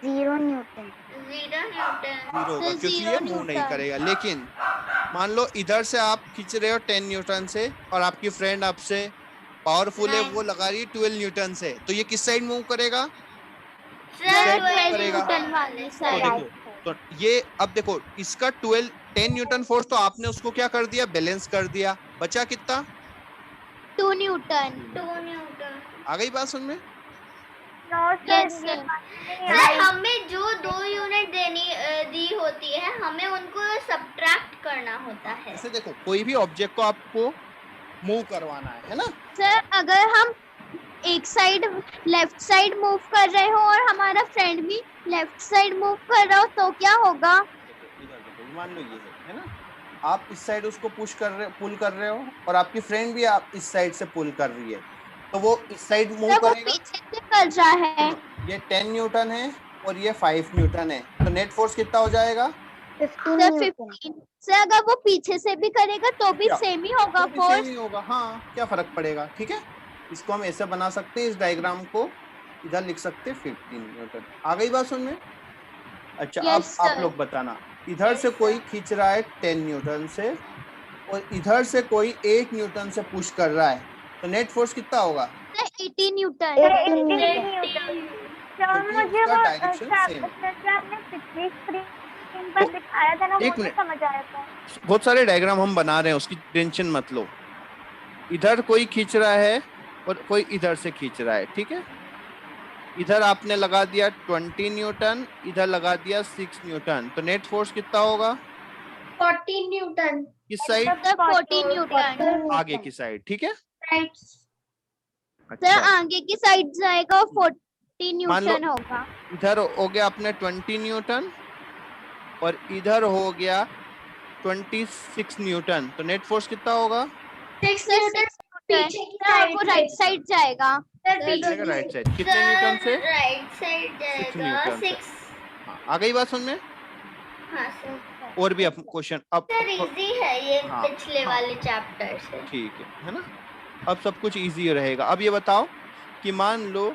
[SPEAKER 5] 0 न्यूटन।
[SPEAKER 4] 0 न्यूटन।
[SPEAKER 1] 0 होगा,
[SPEAKER 2] तो
[SPEAKER 1] क्योंकि
[SPEAKER 2] 0
[SPEAKER 1] ये मूव नहीं
[SPEAKER 2] न्यूटन।
[SPEAKER 1] करेगा। लेकिन मान लो इधर से आप खींच रहे हो 10 न्यूटन से, और आपकी फ्रेंड आपसे पावरफुल है, वो लगा रही है 12 न्यूटन से, तो ये किस साइड मूव करेगा?
[SPEAKER 4] सर
[SPEAKER 2] 12
[SPEAKER 1] करेगा।
[SPEAKER 2] न्यूटन वाली
[SPEAKER 1] तो
[SPEAKER 2] साइड।
[SPEAKER 1] देखो, तो ये अब देखो, इसका 10 न्यूटन फोर्स तो आपने उसको क्या कर दिया? बैलेंस कर दिया। बचा कितना?
[SPEAKER 2] 2 न्यूटन।
[SPEAKER 4] 2 न्यूटन।
[SPEAKER 1] आ गई बात समझ में?
[SPEAKER 2] Yes, sir.
[SPEAKER 4] सर हमें जो 2 यूनिट दी होती है, हमें उनको सब्ट्रैक्ट करना होता है।
[SPEAKER 1] ऐसे देखो, कोई भी ऑब्जेक्ट को आपको मूव करवाना है ना?
[SPEAKER 2] सर अगर हम एक साइड लेफ्ट साइड मूव कर रहे हो और हमारा फ्रेंड भी लेफ्ट साइड मूव कर रहा हो तो क्या होगा?
[SPEAKER 1] देखो, इधर देखो, मान लो ये है ना, आप इस साइड उसको पुल कर रहे हो, और आपकी फ्रेंड भी आप इस साइड से पुल कर रही है, तो वो इस साइड मूव
[SPEAKER 2] सर वो
[SPEAKER 1] करेगा।
[SPEAKER 2] पीछे से कर रहा है।
[SPEAKER 1] ये 10 न्यूटन है और ये 5 न्यूटन है, तो नेट फोर्स कितना हो जाएगा?
[SPEAKER 2] सर 15। सर अगर वो पीछे से भी करेगा तो भी
[SPEAKER 1] क्या?
[SPEAKER 2] सेम ही होगा
[SPEAKER 1] तो भी सेम
[SPEAKER 2] फोर्स।
[SPEAKER 1] ही होगा। हाँ, क्या फर्क पड़ेगा? ठीक है, इसको हम ऐसे बना सकते हैं, इस डायग्राम को इधर लिख सकते हैं 15 न्यूटन। आ गई बात समझ में? अच्छा,
[SPEAKER 2] Yes,
[SPEAKER 1] अब आप
[SPEAKER 2] sir.
[SPEAKER 1] लोग बताना, इधर से कोई खींच रहा है 10 न्यूटन से, और इधर से कोई 8 न्यूटन से पुश कर रहा है, तो नेट फोर्स कितना होगा?
[SPEAKER 2] Sir 18 Newton.
[SPEAKER 5] 18 न्यूटन। सर
[SPEAKER 1] क्योंकि
[SPEAKER 5] मुझे
[SPEAKER 1] उसका
[SPEAKER 5] वो
[SPEAKER 1] डायरेक्शन सेम है।
[SPEAKER 5] सर आपने पिछली स्क्रीन पर दिखाया था ना, वो
[SPEAKER 1] एक
[SPEAKER 5] नहीं
[SPEAKER 1] मिनट।
[SPEAKER 5] समझ आया था।
[SPEAKER 1] बहुत सारे डायग्राम हम बना रहे हैं, उसकी टेंशन मत लो। इधर कोई खींच रहा है और कोई इधर से खींच रहा है, ठीक है? इधर आपने लगा दिया 20 न्यूटन, इधर लगा दिया 6 न्यूटन, तो नेट फोर्स कितना होगा?
[SPEAKER 3] 14 न्यूटन।
[SPEAKER 1] किस साइड?
[SPEAKER 2] Sir 14 Newton.
[SPEAKER 1] आगे की साइड, ठीक है?
[SPEAKER 3] राइट।
[SPEAKER 2] सर
[SPEAKER 1] अच्छा,
[SPEAKER 2] आगे की साइड जाएगा और 40
[SPEAKER 1] मान लो-
[SPEAKER 2] न्यूटन होगा।
[SPEAKER 1] इधर हो गया अपने 20 न्यूटन और इधर हो गया 26 न्यूटन, तो नेट फोर्स कितना होगा?
[SPEAKER 3] 6
[SPEAKER 2] सर
[SPEAKER 3] न्यूटन
[SPEAKER 2] 6
[SPEAKER 3] पीछे
[SPEAKER 2] न्यूटन।
[SPEAKER 3] की
[SPEAKER 2] सर वो
[SPEAKER 3] साइड
[SPEAKER 2] राइट साइड जाएगा।
[SPEAKER 3] सर
[SPEAKER 1] जाएगा
[SPEAKER 3] पीछे
[SPEAKER 1] राइट साइड। कितने न्यूटन से?
[SPEAKER 4] राइट साइड
[SPEAKER 1] 6
[SPEAKER 4] जाएगा
[SPEAKER 1] न्यूटन से।
[SPEAKER 4] 6।
[SPEAKER 1] हाँ, आ गई बात समझ में?
[SPEAKER 4] हाँ सर।
[SPEAKER 1] और भी क्वेश्चन अब
[SPEAKER 4] सर इजी है ये
[SPEAKER 1] हाँ,
[SPEAKER 4] पिछले
[SPEAKER 1] हाँ।
[SPEAKER 4] वाले चैप्टर से।
[SPEAKER 1] ठीक है ना? अब सब कुछ इजी रहेगा। अब ये बताओ कि मान लो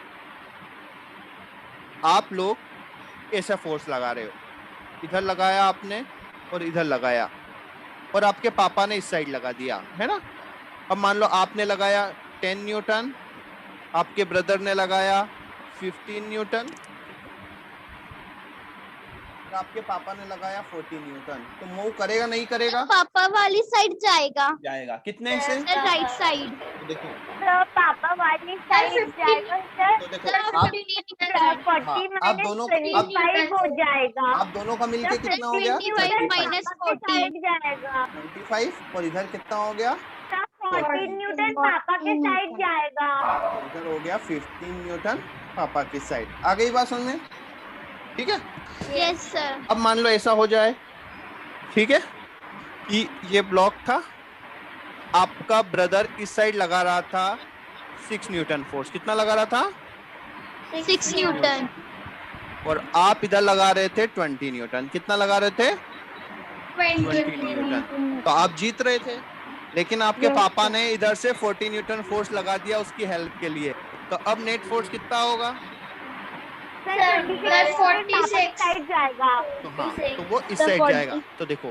[SPEAKER 1] आप लोग ऐसा फोर्स लगा रहे हो, इधर लगाया आपने और इधर लगाया, और आपके पापा ने इस साइड लगा दिया, है ना? अब मान लो आपने लगाया 10 न्यूटन, आपके ब्रदर ने लगाया 15 न्यूटन, और आपके पापा ने लगाया 40 न्यूटन, तो मूव करेगा नहीं करेगा?
[SPEAKER 2] पापा वाली साइड जाएगा।
[SPEAKER 1] जाएगा। कितने से?
[SPEAKER 2] Sir right side.
[SPEAKER 1] तो देखो,
[SPEAKER 5] सर पापा वाली साइड जाएगा सर।
[SPEAKER 1] तो देखो
[SPEAKER 2] सर
[SPEAKER 1] आप
[SPEAKER 2] 40 न्यूटन।
[SPEAKER 5] 40
[SPEAKER 1] हाँ, आप दोनों-
[SPEAKER 5] -25 हो जाएगा।
[SPEAKER 1] आप दोनों का मिलके
[SPEAKER 5] सर
[SPEAKER 1] कितना हो गया?
[SPEAKER 2] 25 minus 40
[SPEAKER 5] साइड जाएगा।
[SPEAKER 1] 25, और इधर कितना हो गया?
[SPEAKER 5] सर 40 न्यूटन पापा के साइड जाएगा।
[SPEAKER 1] तो इधर हो गया 15 न्यूटन पापा की साइड। आ गई बात समझ में? ठीक है।
[SPEAKER 2] Yes sir.
[SPEAKER 1] अब मान लो ऐसा हो जाए, ठीक है, कि ये ब्लॉक था, आपका ब्रदर इस साइड लगा रहा था 6 न्यूटन फोर्स। कितना लगा रहा था?
[SPEAKER 2] 6 न्यूटन।
[SPEAKER 1] और आप इधर लगा रहे थे 20 न्यूटन। कितना लगा रहे थे? 20 न्यूटन। तो आप जीत रहे थे, लेकिन आपके पापा ने इधर से 40 न्यूटन फोर्स लगा दिया उसकी हेल्प के लिए, तो अब नेट फोर्स कितना होगा?
[SPEAKER 5] सर
[SPEAKER 3] 46
[SPEAKER 5] साइड जाएगा।
[SPEAKER 1] तो हाँ, तो वो इस साइड
[SPEAKER 2] 40
[SPEAKER 1] जाएगा। तो देखो,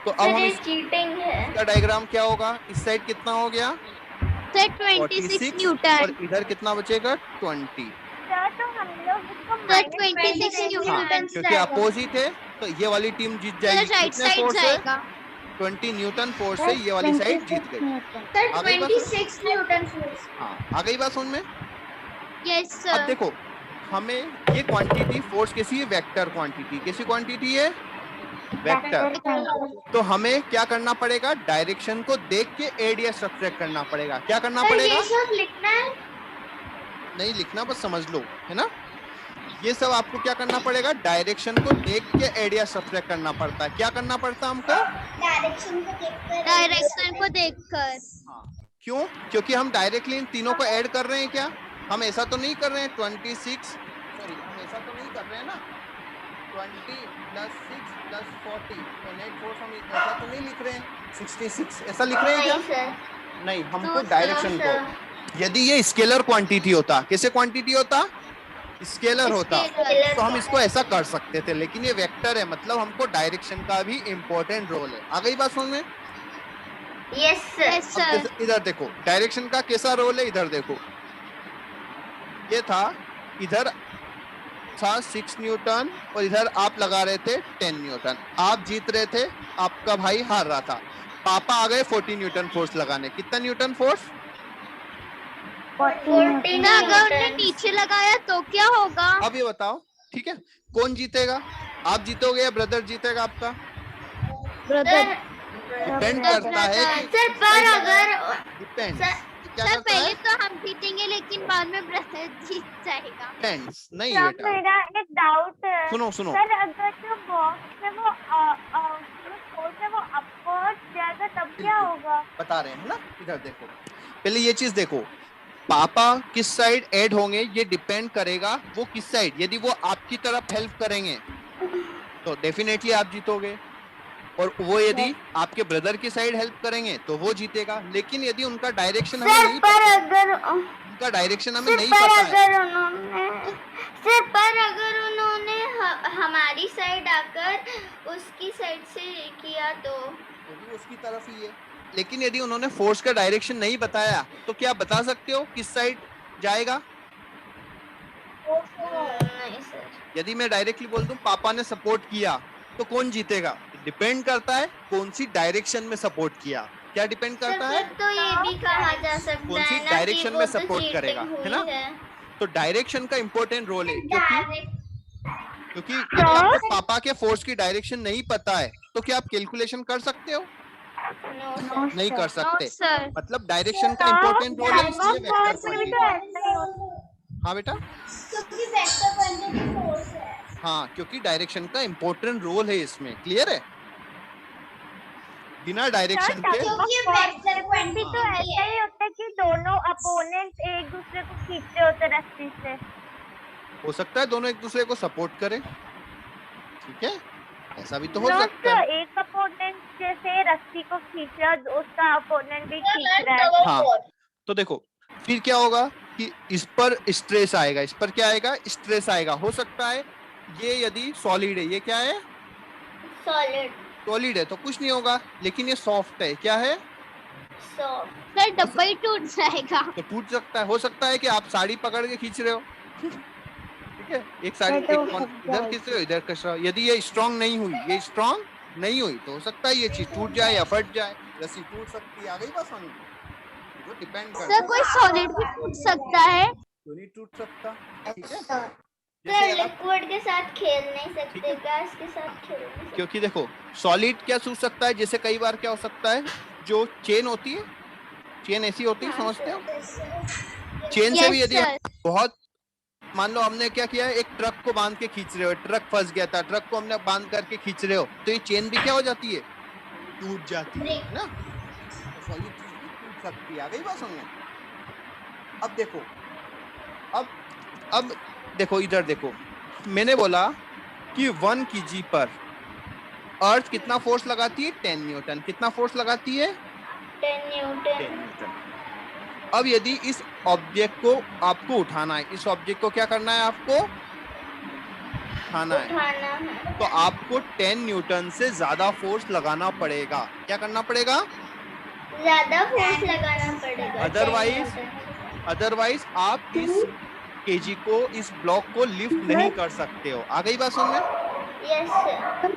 [SPEAKER 1] तो अब
[SPEAKER 4] सर
[SPEAKER 1] हम
[SPEAKER 4] ये
[SPEAKER 1] इसका
[SPEAKER 4] चीटिंग है।
[SPEAKER 1] डायग्राम क्या होगा? इस साइड कितना हो गया?
[SPEAKER 2] Sir 26 Newton.
[SPEAKER 1] और इधर कितना बचेगा? 20।
[SPEAKER 5] सर तो हम लोग इसको
[SPEAKER 2] सर 26
[SPEAKER 1] हाँ,
[SPEAKER 2] न्यूटन।
[SPEAKER 1] क्योंकि अपोजिट है, तो ये वाली टीम जीत
[SPEAKER 2] सर
[SPEAKER 1] जाएगी।
[SPEAKER 2] राइट
[SPEAKER 1] कितने
[SPEAKER 2] साइड
[SPEAKER 1] फोर्स से?
[SPEAKER 2] जाएगा।
[SPEAKER 1] 20 न्यूटन फोर्स से ये वाली साइड जीत गई।
[SPEAKER 3] सर
[SPEAKER 1] आ गई बात?
[SPEAKER 3] 26 न्यूटन फोर्स।
[SPEAKER 1] हाँ, आ गई बात समझ में?
[SPEAKER 2] यस
[SPEAKER 1] अब
[SPEAKER 2] सर।
[SPEAKER 1] देखो, हमें ये क्वांटिटी फोर्स कैसी है? Vector quantity. कैसी क्वांटिटी है? वेक्टर। तो हमें क्या करना पड़ेगा? डायरेक्शन को देख के एरिया सब्ट्रैक्ट करना पड़ेगा। क्या करना
[SPEAKER 3] सर
[SPEAKER 1] पड़ेगा?
[SPEAKER 3] ये सब लिखना है।
[SPEAKER 1] नहीं लिखना, बस समझ लो, है ना? ये सब आपको क्या करना पड़ेगा? डायरेक्शन को देख के एरिया सब्ट्रैक्ट करना पड़ता है। क्या करना पड़ता है हमको?
[SPEAKER 3] डायरेक्शन को देखकर
[SPEAKER 2] डायरेक्शन को देखकर।
[SPEAKER 1] हाँ, क्यों? क्योंकि हम डायरेक्टली इन तीनों को ऐड कर रहे हैं क्या? हम ऐसा तो नहीं कर रहे हैं 26, सॉरी हम ऐसा तो नहीं कर रहे हैं ना 20 + 6 + 40, तो नेट फोर्स हम ऐसा तो नहीं लिख रहे हैं 66, ऐसा लिख रहे हैं क्या?
[SPEAKER 4] नहीं सर।
[SPEAKER 1] नहीं, हमको
[SPEAKER 4] तो
[SPEAKER 1] डायरेक्शन
[SPEAKER 4] सर,
[SPEAKER 1] को, यदि ये स्केलर क्वांटिटी होता, कैसे क्वांटिटी होता? स्केलर होता,
[SPEAKER 4] स्केलर
[SPEAKER 1] तो हम इसको ऐसा कर सकते थे, लेकिन ये वेक्टर है, मतलब हमको डायरेक्शन का भी इम्पोर्टेंट रोल है। आ गई बात समझ में?
[SPEAKER 4] Yes sir.
[SPEAKER 2] यस
[SPEAKER 1] अब
[SPEAKER 2] सर।
[SPEAKER 1] इधर देखो डायरेक्शन का कैसा रोल है, इधर देखो ये था, इधर था 6 न्यूटन और इधर आप लगा रहे थे 10 न्यूटन, आप जीत रहे थे, आपका भाई हार रहा था, पापा आ गए 40 न्यूटन फोर्स लगाने। कितना न्यूटन फोर्स?
[SPEAKER 4] 14
[SPEAKER 2] ना अगर उन्हें
[SPEAKER 4] न्यूटन।
[SPEAKER 2] नीचे लगाया तो क्या होगा?
[SPEAKER 1] अब ये बताओ, ठीक है, कौन जीतेगा? आप जीतोगे या ब्रदर जीतेगा आपका?
[SPEAKER 2] ब्रदर।
[SPEAKER 1] डिपेंड करता है कि
[SPEAKER 4] सर पर अगर
[SPEAKER 1] डिपेंड
[SPEAKER 4] सर,
[SPEAKER 1] क्या
[SPEAKER 2] सर
[SPEAKER 1] करता है,
[SPEAKER 2] पहले तो हम जीतेंगे लेकिन बाद में ब्रदर जीत जाएगा।
[SPEAKER 1] डिपेंड्स नहीं
[SPEAKER 5] सर
[SPEAKER 1] बेटा,
[SPEAKER 5] मेरा एक डाउट है।
[SPEAKER 1] सुनो सुनो
[SPEAKER 5] सर अगर जो बॉक्स है वो फोर्स है वो अपवर्ड जाएगा तब क्या होगा?
[SPEAKER 1] बता रहे हैं ना, इधर देखो, पहले ये चीज देखो, पापा किस साइड ऐड होंगे ये डिपेंड करेगा वो किस साइड, यदि वो आपकी तरफ हेल्प करेंगे तो डेफिनेटली आप जीतोगे, और वो यदि आपके ब्रदर की साइड हेल्प करेंगे तो वो जीतेगा। लेकिन यदि उनका डायरेक्शन हमें
[SPEAKER 4] सर
[SPEAKER 1] नहीं
[SPEAKER 4] पर
[SPEAKER 1] पता,
[SPEAKER 4] अगर
[SPEAKER 1] उनका डायरेक्शन हमें
[SPEAKER 4] सर
[SPEAKER 1] नहीं
[SPEAKER 4] पर
[SPEAKER 1] पता है,
[SPEAKER 4] अगर उन्होंने सर पर अगर उन्होंने हमारी साइड आकर उसकी साइड से किया तो
[SPEAKER 1] यदि उसकी तरफ ही है, लेकिन यदि उन्होंने फोर्स का डायरेक्शन नहीं बताया तो क्या बता सकते हो किस साइड जाएगा?
[SPEAKER 4] नहीं सर।
[SPEAKER 1] यदि मैं डायरेक्टली बोल दूं पापा ने सपोर्ट किया तो कौन जीतेगा? डिपेंड करता है कौन सी डायरेक्शन में सपोर्ट किया, क्या डिपेंड
[SPEAKER 4] सर
[SPEAKER 1] करता
[SPEAKER 4] फिर
[SPEAKER 1] है?
[SPEAKER 4] तो ये भी कहा जा सकता
[SPEAKER 1] कौन सी
[SPEAKER 4] है ना
[SPEAKER 1] डायरेक्शन
[SPEAKER 4] कि
[SPEAKER 1] में
[SPEAKER 4] वो तो
[SPEAKER 1] support
[SPEAKER 4] cheating
[SPEAKER 1] करेगा, है ना?
[SPEAKER 4] हुई
[SPEAKER 1] तो डायरेक्शन का इंपॉर्टेंट रोल है, क्योंकि यदि
[SPEAKER 5] सर?
[SPEAKER 1] आपको पापा के फोर्स की डायरेक्शन नहीं पता है तो क्या आप कैलकुलेशन कर सकते हो?
[SPEAKER 4] No sir.
[SPEAKER 1] नहीं कर
[SPEAKER 2] नो
[SPEAKER 1] सकते,
[SPEAKER 2] सर।
[SPEAKER 1] मतलब डायरेक्शन का इंपॉर्टेंट रोल है, इसलिए वेक्टर क्वांटिटी। हाँ बेटा,
[SPEAKER 3] क्योंकि वेक्टर क्वांटिटी फोर्स है।
[SPEAKER 1] हाँ, क्योंकि डायरेक्शन का इंपॉर्टेंट रोल है इसमें, क्लियर है? बिना डायरेक्शन के
[SPEAKER 3] क्योंकि वेक्टर
[SPEAKER 5] भी
[SPEAKER 3] क्वांटिटी
[SPEAKER 5] तो ऐसा ही होता है कि दोनों अपोनेंट एक दूसरे को खींचते होते रस्सी से।
[SPEAKER 1] हो सकता है दोनों एक दूसरे को सपोर्ट करें, ठीक है, ऐसा भी तो हो
[SPEAKER 5] नॉट
[SPEAKER 1] सकता है।
[SPEAKER 5] एक अपोनेंट जैसे रस्सी को खींच रहा है उसका अपोनेंट भी खींच रहा है।
[SPEAKER 1] हाँ, तो देखो फिर क्या होगा कि इस पर स्ट्रेस आएगा, इस पर क्या आएगा? स्ट्रेस आएगा। हो सकता है ये यदि सॉलिड है, ये क्या है?
[SPEAKER 4] सॉलिड।
[SPEAKER 1] सॉलिड है तो कुछ नहीं होगा, लेकिन ये सॉफ्ट है, क्या है?
[SPEAKER 4] सॉफ्ट।
[SPEAKER 2] सर डब्बा ही टूट जाएगा।
[SPEAKER 1] तो टूट सकता है। हो सकता है कि आप साड़ी पकड़ के खींच रहे हो ठीक है, एक साड़ी
[SPEAKER 5] नहीं तो
[SPEAKER 1] एक
[SPEAKER 5] हो सकता
[SPEAKER 1] इधर
[SPEAKER 5] है।
[SPEAKER 1] खींच रहे हो, इधर खींच रहे हो, यदि ये स्ट्रांग नहीं हुई, ये स्ट्रांग नहीं हुई तो हो सकता है ये चीज टूट जाए या फट जाए, रस्सी टूट सकती है। आ गई बात समझ में? वो डिपेंड करता
[SPEAKER 2] सर कोई सॉलिड भी टूट सकता है।
[SPEAKER 1] क्यों नहीं टूट सकता, ठीक है?
[SPEAKER 4] सर
[SPEAKER 1] जैसे आप,
[SPEAKER 4] लिक्विड के साथ खेल नहीं
[SPEAKER 1] ठीक
[SPEAKER 4] सकते,
[SPEAKER 1] है।
[SPEAKER 4] गैस के साथ खेल नहीं सकते।
[SPEAKER 1] क्योंकि देखो सॉलिड क्या टूट सकता है, जैसे कई बार क्या हो सकता है, जो चेन होती है, चेन ऐसी होती है, समझते हो? चेन से भी
[SPEAKER 2] यस
[SPEAKER 1] यदि
[SPEAKER 2] सर।
[SPEAKER 1] हम बहुत, मान लो हमने क्या किया है, एक ट्रक को बांध के खींच रहे हो, ट्रक फंस गया था, ट्रक को हमने बांध करके खींच रहे हो, तो ये चेन भी क्या हो जाती है? टूट जाती है ना, तो सॉलिड चीज भी टूट सकती है। आ गई बात समझ में? अब देखो, अब देखो इधर देखो, मैंने बोला कि 1 kg पर अर्थ कितना फोर्स लगाती है? 10 न्यूटन। कितना फोर्स लगाती है?
[SPEAKER 4] 10 न्यूटन।
[SPEAKER 1] 10 न्यूटन। अब यदि इस ऑब्जेक्ट को आपको उठाना है, इस ऑब्जेक्ट को क्या करना है? आपको उठाना है,
[SPEAKER 4] उठाना है।
[SPEAKER 1] तो आपको 10 न्यूटन से ज्यादा फोर्स लगाना पड़ेगा। क्या करना पड़ेगा?
[SPEAKER 4] ज्यादा फोर्स लगाना पड़ेगा।
[SPEAKER 1] अदरवाइज आप इस केजी को, इस ब्लॉक को लिफ्ट नहीं कर सकते हो। आ गई बात समझ में?
[SPEAKER 4] Yes sir.
[SPEAKER 2] सर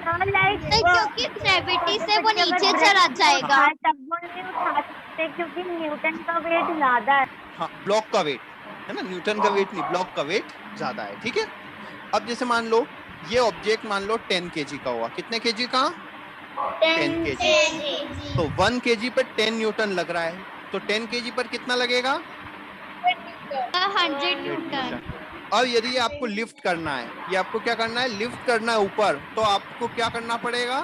[SPEAKER 2] क्योंकि ग्रेविटी से वो नीचे चला जाएगा।
[SPEAKER 5] हाँ, तब वो नहीं उठा सकते क्योंकि न्यूटन का वेट ज्यादा है।
[SPEAKER 1] हाँ, ब्लॉक का वेट है ना, न्यूटन का वेट नहीं, ब्लॉक का वेट ज्यादा है, ठीक है? अब जैसे मान लो ये ऑब्जेक्ट मान लो 10 kg का हुआ, कितने kg का? 10 kg। तो 1 kg पर 10 न्यूटन लग रहा है, तो 10 kg पर कितना लगेगा?
[SPEAKER 2] 100 न्यूटन।
[SPEAKER 1] अब यदि ये आपको लिफ्ट करना है, ये आपको क्या करना है? लिफ्ट करना है ऊपर, तो आपको क्या करना पड़ेगा?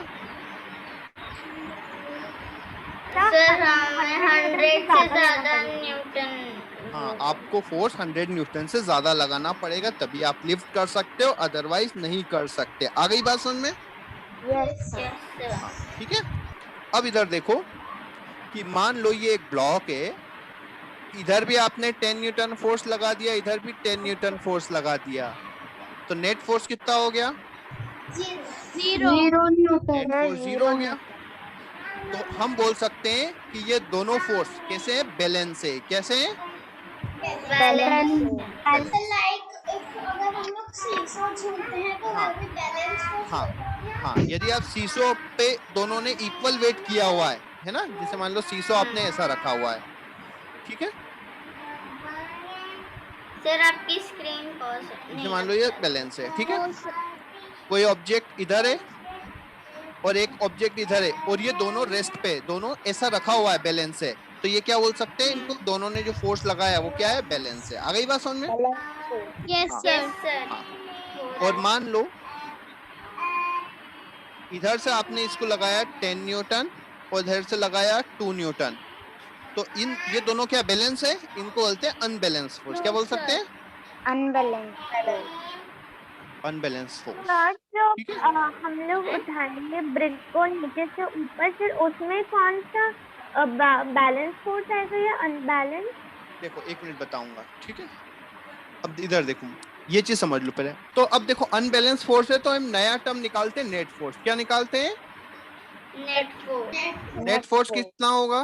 [SPEAKER 4] सर हमें 100 से ज्यादा न्यूटन।
[SPEAKER 1] हाँ, आपको फोर्स 100 न्यूटन से ज्यादा लगाना पड़ेगा, तभी आप लिफ्ट कर सकते हो, अदरवाइज नहीं कर सकते। आ गई बात समझ में?
[SPEAKER 5] Yes
[SPEAKER 4] yes sir.
[SPEAKER 1] हाँ, ठीक है। अब इधर देखो कि मान लो ये एक ब्लॉक है, इधर भी आपने 10 न्यूटन फोर्स लगा दिया, इधर भी 10 न्यूटन फोर्स लगा दिया, तो नेट फोर्स कितना हो गया?
[SPEAKER 2] 0
[SPEAKER 1] नेट फोर्स 0 हो गया। तो हम बोल सकते हैं कि ये दोनों फोर्स कैसे हैं? बैलेंस है। कैसे हैं?
[SPEAKER 4] बैलेंस।
[SPEAKER 3] लाइक अगर हम लोग सीसो झूलते हैं तो
[SPEAKER 1] हाँ।
[SPEAKER 3] वो भी बैलेंस
[SPEAKER 1] हाँ हाँ, यदि आप सीसो पे दोनों ने इक्वल वेट किया हुआ है ना, जैसे मान लो सीसो आपने ऐसा रखा हुआ है, ठीक है,
[SPEAKER 4] सर आपकी स्क्रीन पॉज
[SPEAKER 1] जैसे मान लो ये बैलेंस है, ठीक है। कोई ऑब्जेक्ट इधर है और एक ऑब्जेक्ट इधर है, और ये दोनों रेस्ट पे, दोनों ऐसा रखा हुआ है, बैलेंस है, तो ये क्या बोल सकते हैं? इनको दोनों ने जो फोर्स लगाया वो क्या है? बैलेंस है। आ गई बात समझ में?
[SPEAKER 2] यस
[SPEAKER 1] हाँ।
[SPEAKER 2] सर।
[SPEAKER 4] सर।
[SPEAKER 1] और मान लो इधर से आपने इसको लगाया 10 न्यूटन और इधर से लगाया 2 न्यूटन, तो ये दोनों क्या बैलेंस है? इनको बोलते हैं अनबैलेंस फोर्स। क्या बोल सकते हैं? Unbalance force.
[SPEAKER 5] जो
[SPEAKER 1] ठीक है।
[SPEAKER 5] हम लोग उठाएंगे ब्रिक को नीचे से ऊपर, फिर उसमें कौन सा बैलेंस फोर्स आएगा या अनबैलेंस?
[SPEAKER 1] देखो 1 मिनट बताऊंगा, ठीक है। अब इधर देखो, ये चीज समझ लो पहले। तो अब देखो अनबैलेंस फोर्स है तो हम नया टर्म निकालते हैं, नेट फोर्स। क्या निकालते हैं?
[SPEAKER 4] Net force.
[SPEAKER 1] नेट फोर्स कितना होगा?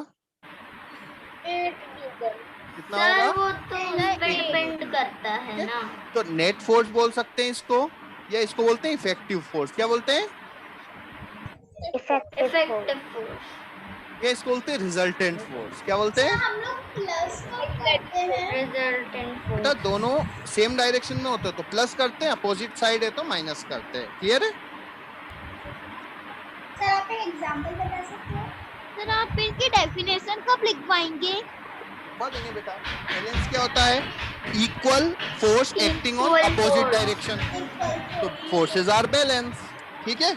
[SPEAKER 1] कितना
[SPEAKER 4] सर
[SPEAKER 1] होगा?
[SPEAKER 4] वो तो उस पे डिपेंड करता है ना।
[SPEAKER 1] तो नेट फोर्स बोल सकते हैं इसको, या इसको बोलते हैं इफेक्टिव फोर्स। क्या बोलते हैं?
[SPEAKER 5] Effective
[SPEAKER 4] effective force.
[SPEAKER 1] या इसको बोलते हैं रिजल्टेंट फोर्स। क्या बोलते हैं?
[SPEAKER 3] हम लोग प्लस करते हैं।
[SPEAKER 4] रिजल्टेंट
[SPEAKER 1] बेटा
[SPEAKER 4] फोर्स।
[SPEAKER 1] दोनों सेम डायरेक्शन में होते हैं तो प्लस करते हैं, अपोजिट साइड है तो माइनस करते हैं। क्लियर है?
[SPEAKER 3] सर आप एक एग्जांपल बता सकते हैं?
[SPEAKER 2] सर आप इनकी डेफिनेशन कब लिखवाएंगे?
[SPEAKER 1] बात देंगे बेटा। बैलेंस क्या होता है? Equal force acting on
[SPEAKER 4] Equal
[SPEAKER 1] opposite
[SPEAKER 4] force.
[SPEAKER 1] Direction. तो फोर्सेस आर बैलेंस। ठीक है।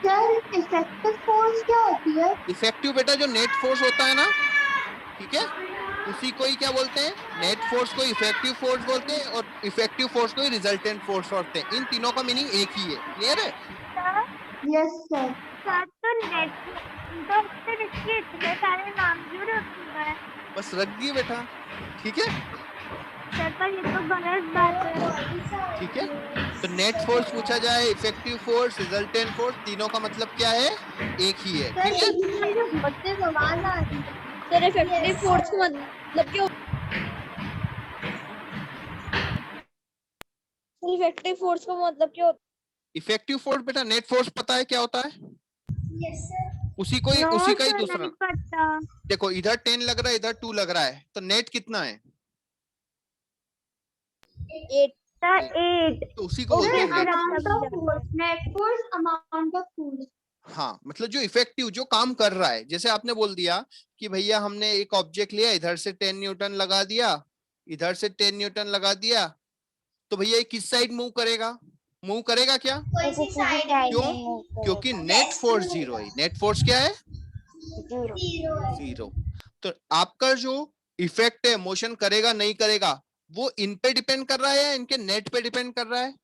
[SPEAKER 3] सर इफेक्टिव फोर्स क्या होती है?
[SPEAKER 1] इफेक्टिव बेटा जो नेट फोर्स होता है ना, ठीक है, उसी को ही क्या बोलते हैं? नेट फोर्स को इफेक्टिव फोर्स बोलते हैं और इफेक्टिव फोर्स को ही रिजल्टेंट फोर्स बोलते हैं। इन तीनों का मीनिंग एक ही है। क्लियर है?
[SPEAKER 3] Yes sir.
[SPEAKER 5] तो नेट तो फिर इसके इतने सारे नाम क्यों रखे हैं?
[SPEAKER 1] बस रख दिए बेटा। ठीक है।
[SPEAKER 5] सर पर ये तो गलत बात है।
[SPEAKER 1] ठीक है। तो नेट फोर्स पूछा जाए, इफेक्टिव फोर्स, रिजल्टेंट फोर्स, तीनों का मतलब क्या है? एक ही है। ठीक है।
[SPEAKER 3] बच्चे सवाल आ रही है।
[SPEAKER 2] सर इफेक्टिव फोर्स का मतलब क्या? इफेक्टिव फोर्स का मतलब क्या होता
[SPEAKER 1] इफेक्टिव फोर्स बेटा नेट फोर्स पता है क्या होता है?
[SPEAKER 3] Yes sir.
[SPEAKER 1] उसी का ही
[SPEAKER 5] सर,
[SPEAKER 1] दूसरा।
[SPEAKER 5] नहीं पता।
[SPEAKER 1] देखो इधर 10 लग रहा है, इधर 2 लग रहा है, तो नेट कितना है?
[SPEAKER 2] है?
[SPEAKER 5] 8
[SPEAKER 1] तो उसी को बोलते हैं net.
[SPEAKER 3] Net force amount of force.
[SPEAKER 1] हाँ, मतलब जो इफेक्टिव जो काम कर रहा है, जैसे आपने बोल दिया कि भैया हमने एक ऑब्जेक्ट लिया, इधर से 10 न्यूटन लगा दिया, इधर से 10 न्यूटन लगा दिया, तो भैया ये किस साइड मूव करेगा? मूव करेगा क्या?
[SPEAKER 3] कोई सी साइड
[SPEAKER 1] क्यों? क्योंकि नेट फोर्स 0 है। नेट फोर्स क्या है?
[SPEAKER 3] जीरो है।
[SPEAKER 1] 0। तो आपका जो इफेक्ट है, मोशन करेगा नहीं करेगा, वो इन पे डिपेंड कर रहा है या इनके नेट पे डिपेंड कर रहा है?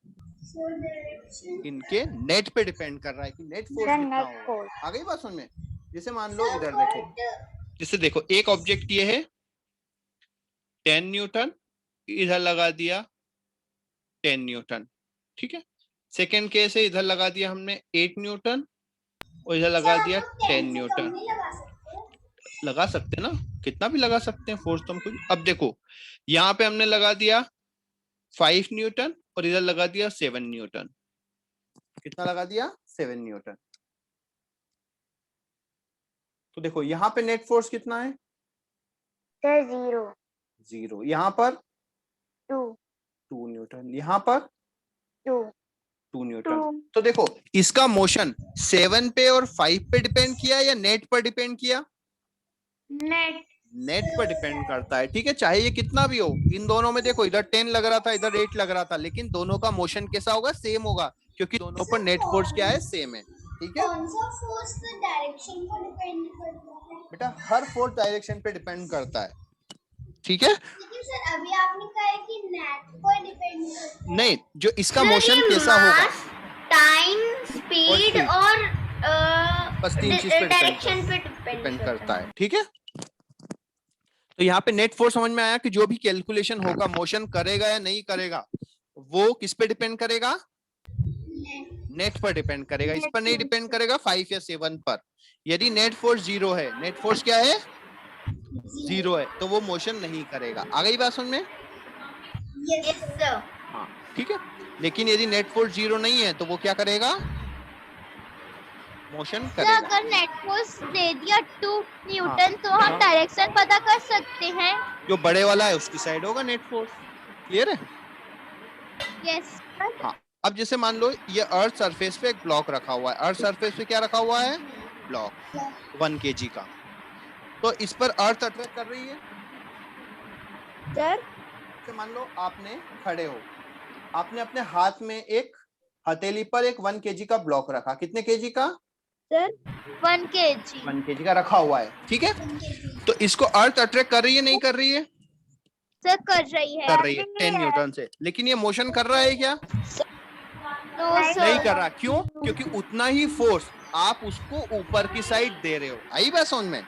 [SPEAKER 1] इनके नेट पे डिपेंड कर रहा है कि नेट फोर्स कितना होगा। आ गई बात समझ में? जैसे मान लो इधर देखो, जैसे देखो एक ऑब्जेक्ट ये है 10 न्यूटन, इधर लगा दिया 10 न्यूटन, ठीक है। सेकेंड केस है, इधर लगा दिया हमने 8 न्यूटन और इधर लगा दिया 10 न्यूटन। लगा सकते ना, कितना भी लगा सकते हैं फोर्स तो हम कुछ। अब देखो यहाँ पे हमने लगा दिया 5 न्यूटन और इधर लगा दिया 7 न्यूटन। कितना लगा दिया? 7 न्यूटन। तो देखो यहाँ पे नेट फोर्स कितना है?
[SPEAKER 5] सर
[SPEAKER 1] 0। यहाँ पर
[SPEAKER 5] 2
[SPEAKER 1] न्यूटन, यहाँ पर 2 न्यूटन।
[SPEAKER 5] 2
[SPEAKER 1] तो देखो इसका मोशन 7 पे और 5 पे डिपेंड किया या नेट पर डिपेंड किया? नेट पर डिपेंड करता है। ठीक है, चाहे ये कितना भी हो। इन दोनों में देखो इधर 10 लग रहा था, इधर 8 लग रहा था, लेकिन दोनों का मोशन कैसा होगा? सेम होगा, क्योंकि दोनों पर नेट फोर्स क्या है? सेम है। ठीक है
[SPEAKER 3] कौन सा फोर्स डायरेक्शन पर डिपेंड करता है?
[SPEAKER 1] बेटा हर फोर्स डायरेक्शन पे डिपेंड करता है, ठीक है।
[SPEAKER 3] लेकिन सर अभी आपने कहा है कि नेट पर डिपेंड करता है।
[SPEAKER 1] नहीं, जो इसका
[SPEAKER 4] सर,
[SPEAKER 1] मोशन
[SPEAKER 4] ये
[SPEAKER 1] कैसा होगा,
[SPEAKER 4] मास, टाइम, स्पीड
[SPEAKER 1] speed।
[SPEAKER 4] और
[SPEAKER 1] बस 3 चीज पे
[SPEAKER 4] डायरेक्शन पे
[SPEAKER 1] डिपेंड करता है, ठीक है। तो यहाँ पे नेट फोर्स समझ में आया कि जो भी कैलकुलेशन होगा, मोशन करेगा या नहीं करेगा, वो किस पे डिपेंड करेगा, नेट पर डिपेंड करेगा, इस पर नहीं डिपेंड करेगा 5 या 7 पर। यदि नेट फोर्स 0 है, नेट फोर्स क्या है, 0 है, तो वो मोशन नहीं करेगा। आ गई बात समझ में?
[SPEAKER 4] Yes sir.
[SPEAKER 1] हाँ ठीक है। लेकिन यदि नेट फोर्स 0 नहीं है तो वो क्या करेगा, मोशन
[SPEAKER 2] तो
[SPEAKER 1] करेगा।
[SPEAKER 2] अगर नेट फोर्स दे दिया 2 न्यूटन तो हम डायरेक्शन पता कर सकते हैं।
[SPEAKER 1] जो बड़े वाला है उसकी साइड होगा नेट फोर्स, क्लियर है?
[SPEAKER 2] यस
[SPEAKER 1] हाँ, अब जैसे मान लो ये अर्थ सरफेस पे एक ब्लॉक रखा हुआ है, अर्थ सरफेस पे क्या रखा हुआ है, ब्लॉक 1 kg का। तो इस पर अर्थ अट्रैक्ट कर रही है
[SPEAKER 5] सर।
[SPEAKER 1] जैसे मान लो आपने खड़े हो, आपने अपने हाथ में एक हथेली पर एक 1 kg का ब्लॉक रखा, कितने kg का,
[SPEAKER 5] सर
[SPEAKER 2] 1 kg
[SPEAKER 1] 1 kg का रखा हुआ है, ठीक है। तो इसको अर्थ अट्रैक्ट कर रही है नहीं कर रही है,
[SPEAKER 2] सर कर रही है।
[SPEAKER 1] कर रही है 10 न्यूटन से। लेकिन ये मोशन कर रहा है क्या,
[SPEAKER 2] नो
[SPEAKER 1] नहीं
[SPEAKER 2] सर
[SPEAKER 1] कर रहा। क्यों? क्योंकि उतना ही फोर्स आप उसको ऊपर की साइड दे रहे हो। आई बात समझ में?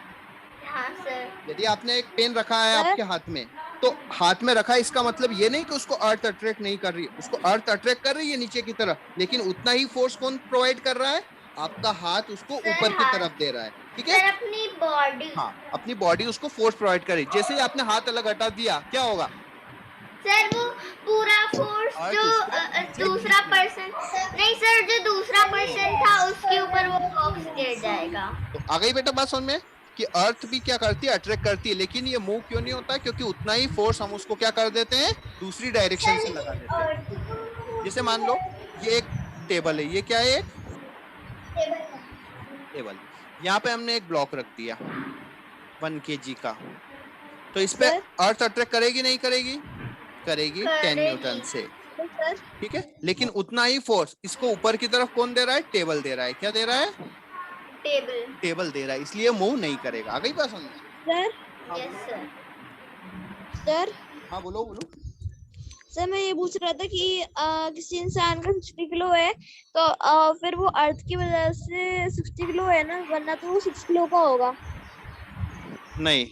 [SPEAKER 4] हाँ सर।
[SPEAKER 1] यदि आपने एक पेन रखा है आपके हाथ में, तो हाथ में रखा है, इसका मतलब ये नहीं कि उसको अर्थ अट्रैक्ट नहीं कर रही है, उसको अर्थ अट्रैक्ट कर रही है नीचे की तरफ, लेकिन उतना ही फोर्स कौन प्रोवाइड कर रहा है, आपका हाथ उसको ऊपर की तरफ दे रहा है, ठीक है।
[SPEAKER 4] सर अपनी बॉडी,
[SPEAKER 1] हाँ, अपनी बॉडी उसको फोर्स प्रोवाइड करे। जैसे ही आपने हाथ अलग हटा दिया, क्या होगा,
[SPEAKER 4] सर वो पूरा फोर्स
[SPEAKER 1] और
[SPEAKER 4] जो दूसरा पर्सन, नहीं सर, जो दूसरा पर्सन था उसके ऊपर वो बॉक्स गिर जाएगा।
[SPEAKER 1] तो आ गई बेटा बात समझ में कि अर्थ भी क्या करती है, अट्रैक्ट करती है, लेकिन ये मूव क्यों नहीं होता है, क्योंकि उतना ही फोर्स हम उसको क्या कर देते हैं, दूसरी डायरेक्शन से लगा देते हैं। जैसे मान लो ये एक टेबल है, ये क्या है, टेबल, यहाँ पे हमने एक ब्लॉक रख दिया 1 kg का, तो इस पे अर्थ अट्रैक्ट करेगी नहीं करेगी, करेगी 10 न्यूटन से, ठीक है। लेकिन उतना ही फोर्स इसको ऊपर की तरफ कौन दे रहा है, टेबल दे रहा है। क्या दे रहा है, टेबल दे रहा है, इसलिए मूव नहीं करेगा। आ गई बात समझ में?
[SPEAKER 5] Sir
[SPEAKER 4] yes sir.
[SPEAKER 5] सर
[SPEAKER 1] हाँ बोलो बोलो।
[SPEAKER 5] सर मैं ये पूछ रहा था कि किसी इंसान का 60 किलो है तो फिर वो अर्थ की वजह से 60 किलो है ना, वरना तो वो 6 किलो का होगा।
[SPEAKER 1] नहीं,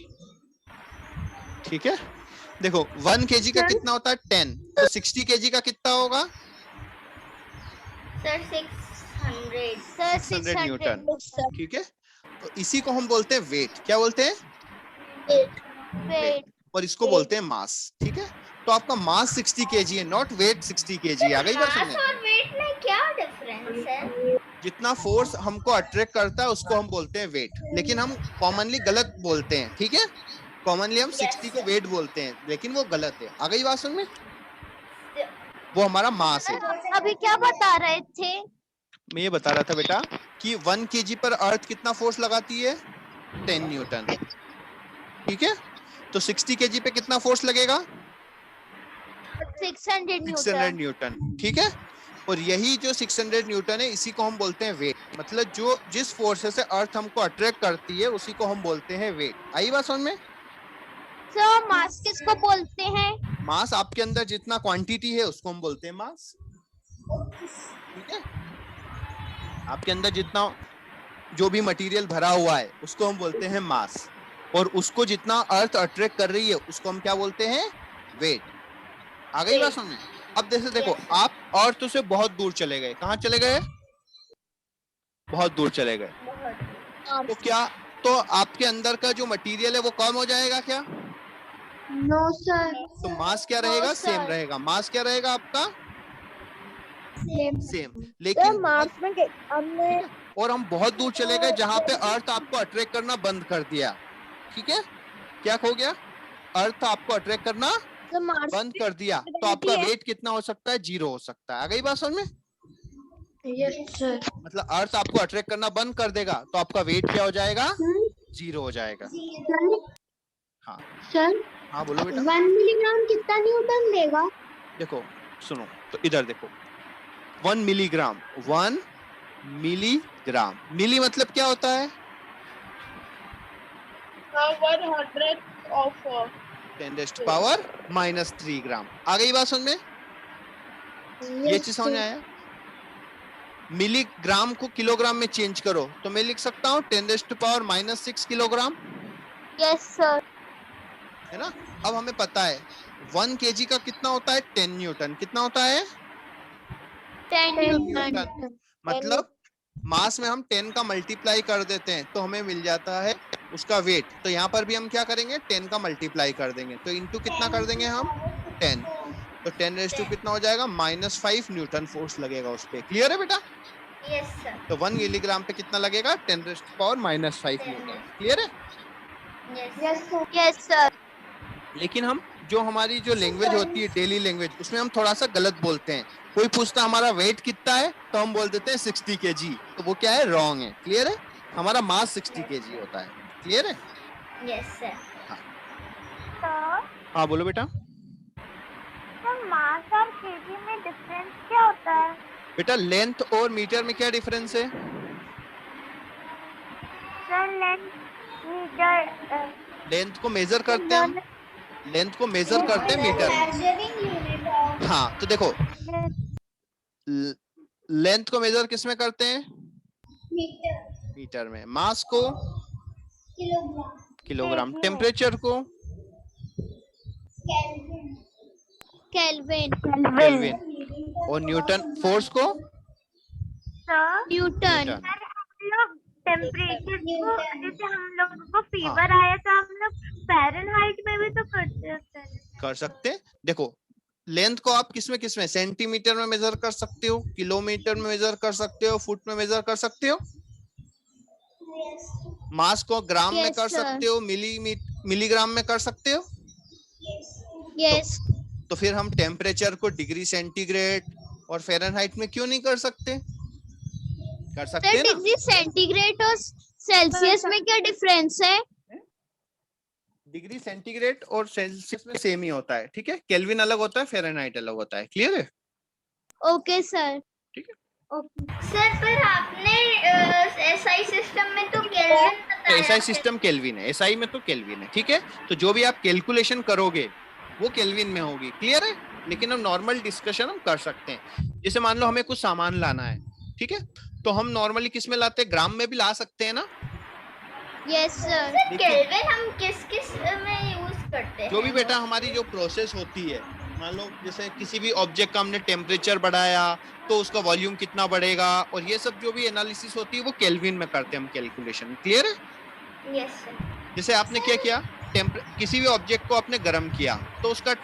[SPEAKER 1] ठीक है। देखो 1 kg का कितना होता है, 10, तो 60 kg का कितना होगा,
[SPEAKER 4] सर 600।
[SPEAKER 2] सर
[SPEAKER 1] 600 न्यूटन,
[SPEAKER 2] 600
[SPEAKER 1] ठीक है। तो इसी को हम बोलते हैं वेट। क्या बोलते हैं,
[SPEAKER 2] वेट।
[SPEAKER 1] और इसको बोलते हैं मास, ठीक है। तो आपका मास 60 kg है, नॉट वेट 60 kg। आ गई बात
[SPEAKER 4] मास
[SPEAKER 1] समझ में?
[SPEAKER 4] और वेट में क्या डिफरेंस है?
[SPEAKER 1] जितना फोर्स हमको अट्रैक्ट करता है उसको हम बोलते हैं वेट, लेकिन हम कॉमनली गलत बोलते हैं, ठीक है। कॉमनली हम 60 को वेट बोलते हैं, लेकिन वो गलत है। आ गई बात समझ में? वो हमारा मास है।
[SPEAKER 2] अभी क्या बता रहे थे,
[SPEAKER 1] मैं ये बता रहा था बेटा कि 1 kg पर अर्थ कितना फोर्स लगाती है, 10 न्यूटन, ठीक है। तो 60 kg पे कितना फोर्स लगेगा,
[SPEAKER 2] 600
[SPEAKER 1] 600
[SPEAKER 2] न्यूटन।
[SPEAKER 1] न्यूटन, ठीक है। और यही जो 600 न्यूटन है, इसी को हम बोलते हैं वेट। मतलब जो जिस फोर्स से अर्थ हमको अट्रैक्ट करती है उसी को हम बोलते हैं वेट। आई बात समझ में?
[SPEAKER 2] सर मास किसको बोलते हैं,
[SPEAKER 1] मास आपके अंदर जितना क्वांटिटी है उसको हम बोलते हैं मास, ठीक है। आपके अंदर जितना जो भी मटेरियल भरा हुआ है उसको हम बोलते हैं मास, और उसको जितना अर्थ अट्रैक्ट कर रही है उसको हम क्या बोलते हैं, वेट। आ गई बात समझ में? अब जैसे देखो आप अर्थ से बहुत दूर चले गए, कहाँ चले गए, बहुत दूर चले गए, तो क्या, तो आपके अंदर का जो मटेरियल है वो कम हो जाएगा क्या,
[SPEAKER 3] नो सर।
[SPEAKER 1] तो मास क्या रहेगा, सेम रहेगा। मास क्या रहेगा आपका, सेम। लेकिन
[SPEAKER 5] मार्क्स में हमने
[SPEAKER 1] और हम बहुत दूर चले गए जहां पे अर्थ आपको अट्रैक्ट करना बंद कर दिया, ठीक है। क्या खो गया, अर्थ आपको अट्रैक्ट करना बंद कर दिया, तो आपका वेट कितना हो सकता है, 0 हो सकता है। आ गई बात समझ में?
[SPEAKER 3] Yes sir.
[SPEAKER 1] मतलब अर्थ आपको अट्रैक्ट करना बंद कर देगा तो आपका वेट क्या हो जाएगा, 0 हो जाएगा। हाँ
[SPEAKER 3] सर
[SPEAKER 1] हाँ बोलो बेटा।
[SPEAKER 3] 1 मिलीग्राम कितना न्यूटन देगा?
[SPEAKER 1] देखो सुनो, तो इधर देखो, 1 मिलीग्राम, 1 मिलीग्राम। मिली मतलब क्या होता है?
[SPEAKER 3] 100 of
[SPEAKER 1] 10⁻³ ग्राम। आ गई बात समझ में? ये चीज समझ में आया? मिलीग्राम को किलोग्राम में चेंज करो तो मैं लिख सकता हूँ 10⁻⁻6 किलोग्राम,
[SPEAKER 2] यस सर।
[SPEAKER 1] है ना? अब हमें पता है 1 kg का कितना होता है? 10 न्यूटन। कितना होता है?
[SPEAKER 2] 10
[SPEAKER 1] न्यूटन। मतलब मास में हम 10 का मल्टीप्लाई कर देते हैं तो हमें मिल जाता है उसका वेट। तो यहाँ पर भी हम क्या करेंगे? 10 का मल्टीप्लाई कर देंगे, तो इंटू कितना कर देंगे हम? 10। तो 10⁻⁻⁻ कितना हो जाएगा? -5 न्यूटन फोर्स लगेगा उस पे। क्लियर है बेटा?
[SPEAKER 4] Yes sir.
[SPEAKER 1] तो 1 मिलीग्राम पे कितना लगेगा? 10⁻⁻5 न्यूटन। क्लियर है?
[SPEAKER 2] Yes sir.
[SPEAKER 1] लेकिन हम जो हमारी जो लैंग्वेज होती है डेली लैंग्वेज, उसमें हम थोड़ा सा गलत बोलते हैं। कोई पूछता है हमारा वेट कितना है तो हम बोल देते हैं 60 kg, तो वो क्या है? रॉन्ग है। क्लियर है? हमारा मास 60 kg होता है। क्लियर है?
[SPEAKER 4] Yes sir.
[SPEAKER 5] तो
[SPEAKER 1] हाँ बोलो बेटा।
[SPEAKER 5] मास और केजी में डिफरेंस क्या होता है?
[SPEAKER 1] बेटा लेंथ और मीटर में क्या डिफरेंस है?
[SPEAKER 5] सर लेंथ मीटर,
[SPEAKER 1] लेंथ को मेजर करते हैं हम, लेंथ को मेजर करते हैं मीटर में।
[SPEAKER 3] measuring unit of
[SPEAKER 1] हाँ तो देखो लेंथ को मेजर किस में करते हैं?
[SPEAKER 3] meter,
[SPEAKER 1] मीटर में। मास को
[SPEAKER 3] kilogram,
[SPEAKER 1] किलोग्राम।
[SPEAKER 5] kg में।
[SPEAKER 1] टेम्परेचर को
[SPEAKER 3] Kelvin,
[SPEAKER 2] केल्विन।
[SPEAKER 1] केल्विन। और न्यूटन फोर्स को
[SPEAKER 5] सर
[SPEAKER 2] न्यूटन।
[SPEAKER 1] न्यूटन।
[SPEAKER 5] हम लोग टेम्परेचर को, जैसे हम लोगों को फीवर
[SPEAKER 1] हाँ।
[SPEAKER 5] आया तो हम लोग फ़ारेनहाइट में भी तो करते हैं।
[SPEAKER 1] कर सकते हैं। देखो लेंथ को आप किस में सेंटीमीटर में मेजर कर सकते हो, किलोमीटर में मेजर कर सकते हो, फुट में मेजर कर सकते हो।
[SPEAKER 3] yes,
[SPEAKER 1] मास को ग्राम में
[SPEAKER 2] Yes,
[SPEAKER 1] कर
[SPEAKER 2] sir.
[SPEAKER 1] सकते हो, मिलीग्राम में कर सकते हो।
[SPEAKER 3] yes,
[SPEAKER 2] yes.
[SPEAKER 1] तो फिर हम टेम्परेचर को डिग्री सेंटीग्रेड और फ़ारेनहाइट में क्यों नहीं कर सकते? कर सकते
[SPEAKER 2] सर
[SPEAKER 1] हैं ना?
[SPEAKER 2] डिग्री सेंटीग्रेड और सेल्सियस में क्या डिफरेंस है?
[SPEAKER 1] डिग्री सेंटीग्रेड और सेल्सियस में सेम ही होता है। ठीक है? केल्विन अलग होता है, फ़ारेनहाइट अलग होता है। क्लियर है?
[SPEAKER 2] Okay sir.
[SPEAKER 1] ठीक है।
[SPEAKER 4] सर पर आपने एसआई सिस्टम में तो केल्विन बताया।
[SPEAKER 1] एसआई सिस्टम केल्विन है, एसआई में तो केल्विन है। ठीक है? तो जो भी आप कैलकुलेशन करोगे वो केल्विन में होगी। क्लियर है? लेकिन हम नॉर्मल डिस्कशन हम कर सकते हैं। जैसे मान लो हमें कुछ सामान लाना है, ठीक है, तो हम नॉर्मली किस में लाते हैं? ग्राम में भी ला सकते हैं ना?
[SPEAKER 2] Yes sir.
[SPEAKER 4] सर केल्विन हम किस में यूज करते हैं?
[SPEAKER 1] जो भी बेटा हमारी जो प्रोसेस होती है, मान लो जैसे किसी भी ऑब्जेक्ट का हमने टेम्परेचर बढ़ाया तो उसका वॉल्यूम कितना बढ़ेगा, और ये सब जो भी एनालिसिस होती है वो केल्विन में करते हैं हम कैलकुलेशन। क्लियर है?
[SPEAKER 4] Yes sir.
[SPEAKER 1] जैसे आपने क्या किया, किसी भी ऑब्जेक्ट को आपने गर्म किया तो उसका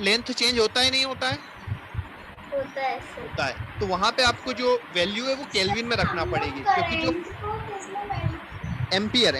[SPEAKER 1] लेंथ चेंज होता है नहीं होता है?
[SPEAKER 4] होता है सर।
[SPEAKER 1] होता है। तो वहां पे आपको जो वैल्यू है वो केल्विन में रखना पड़ेगी, क्योंकि जो एम्पियर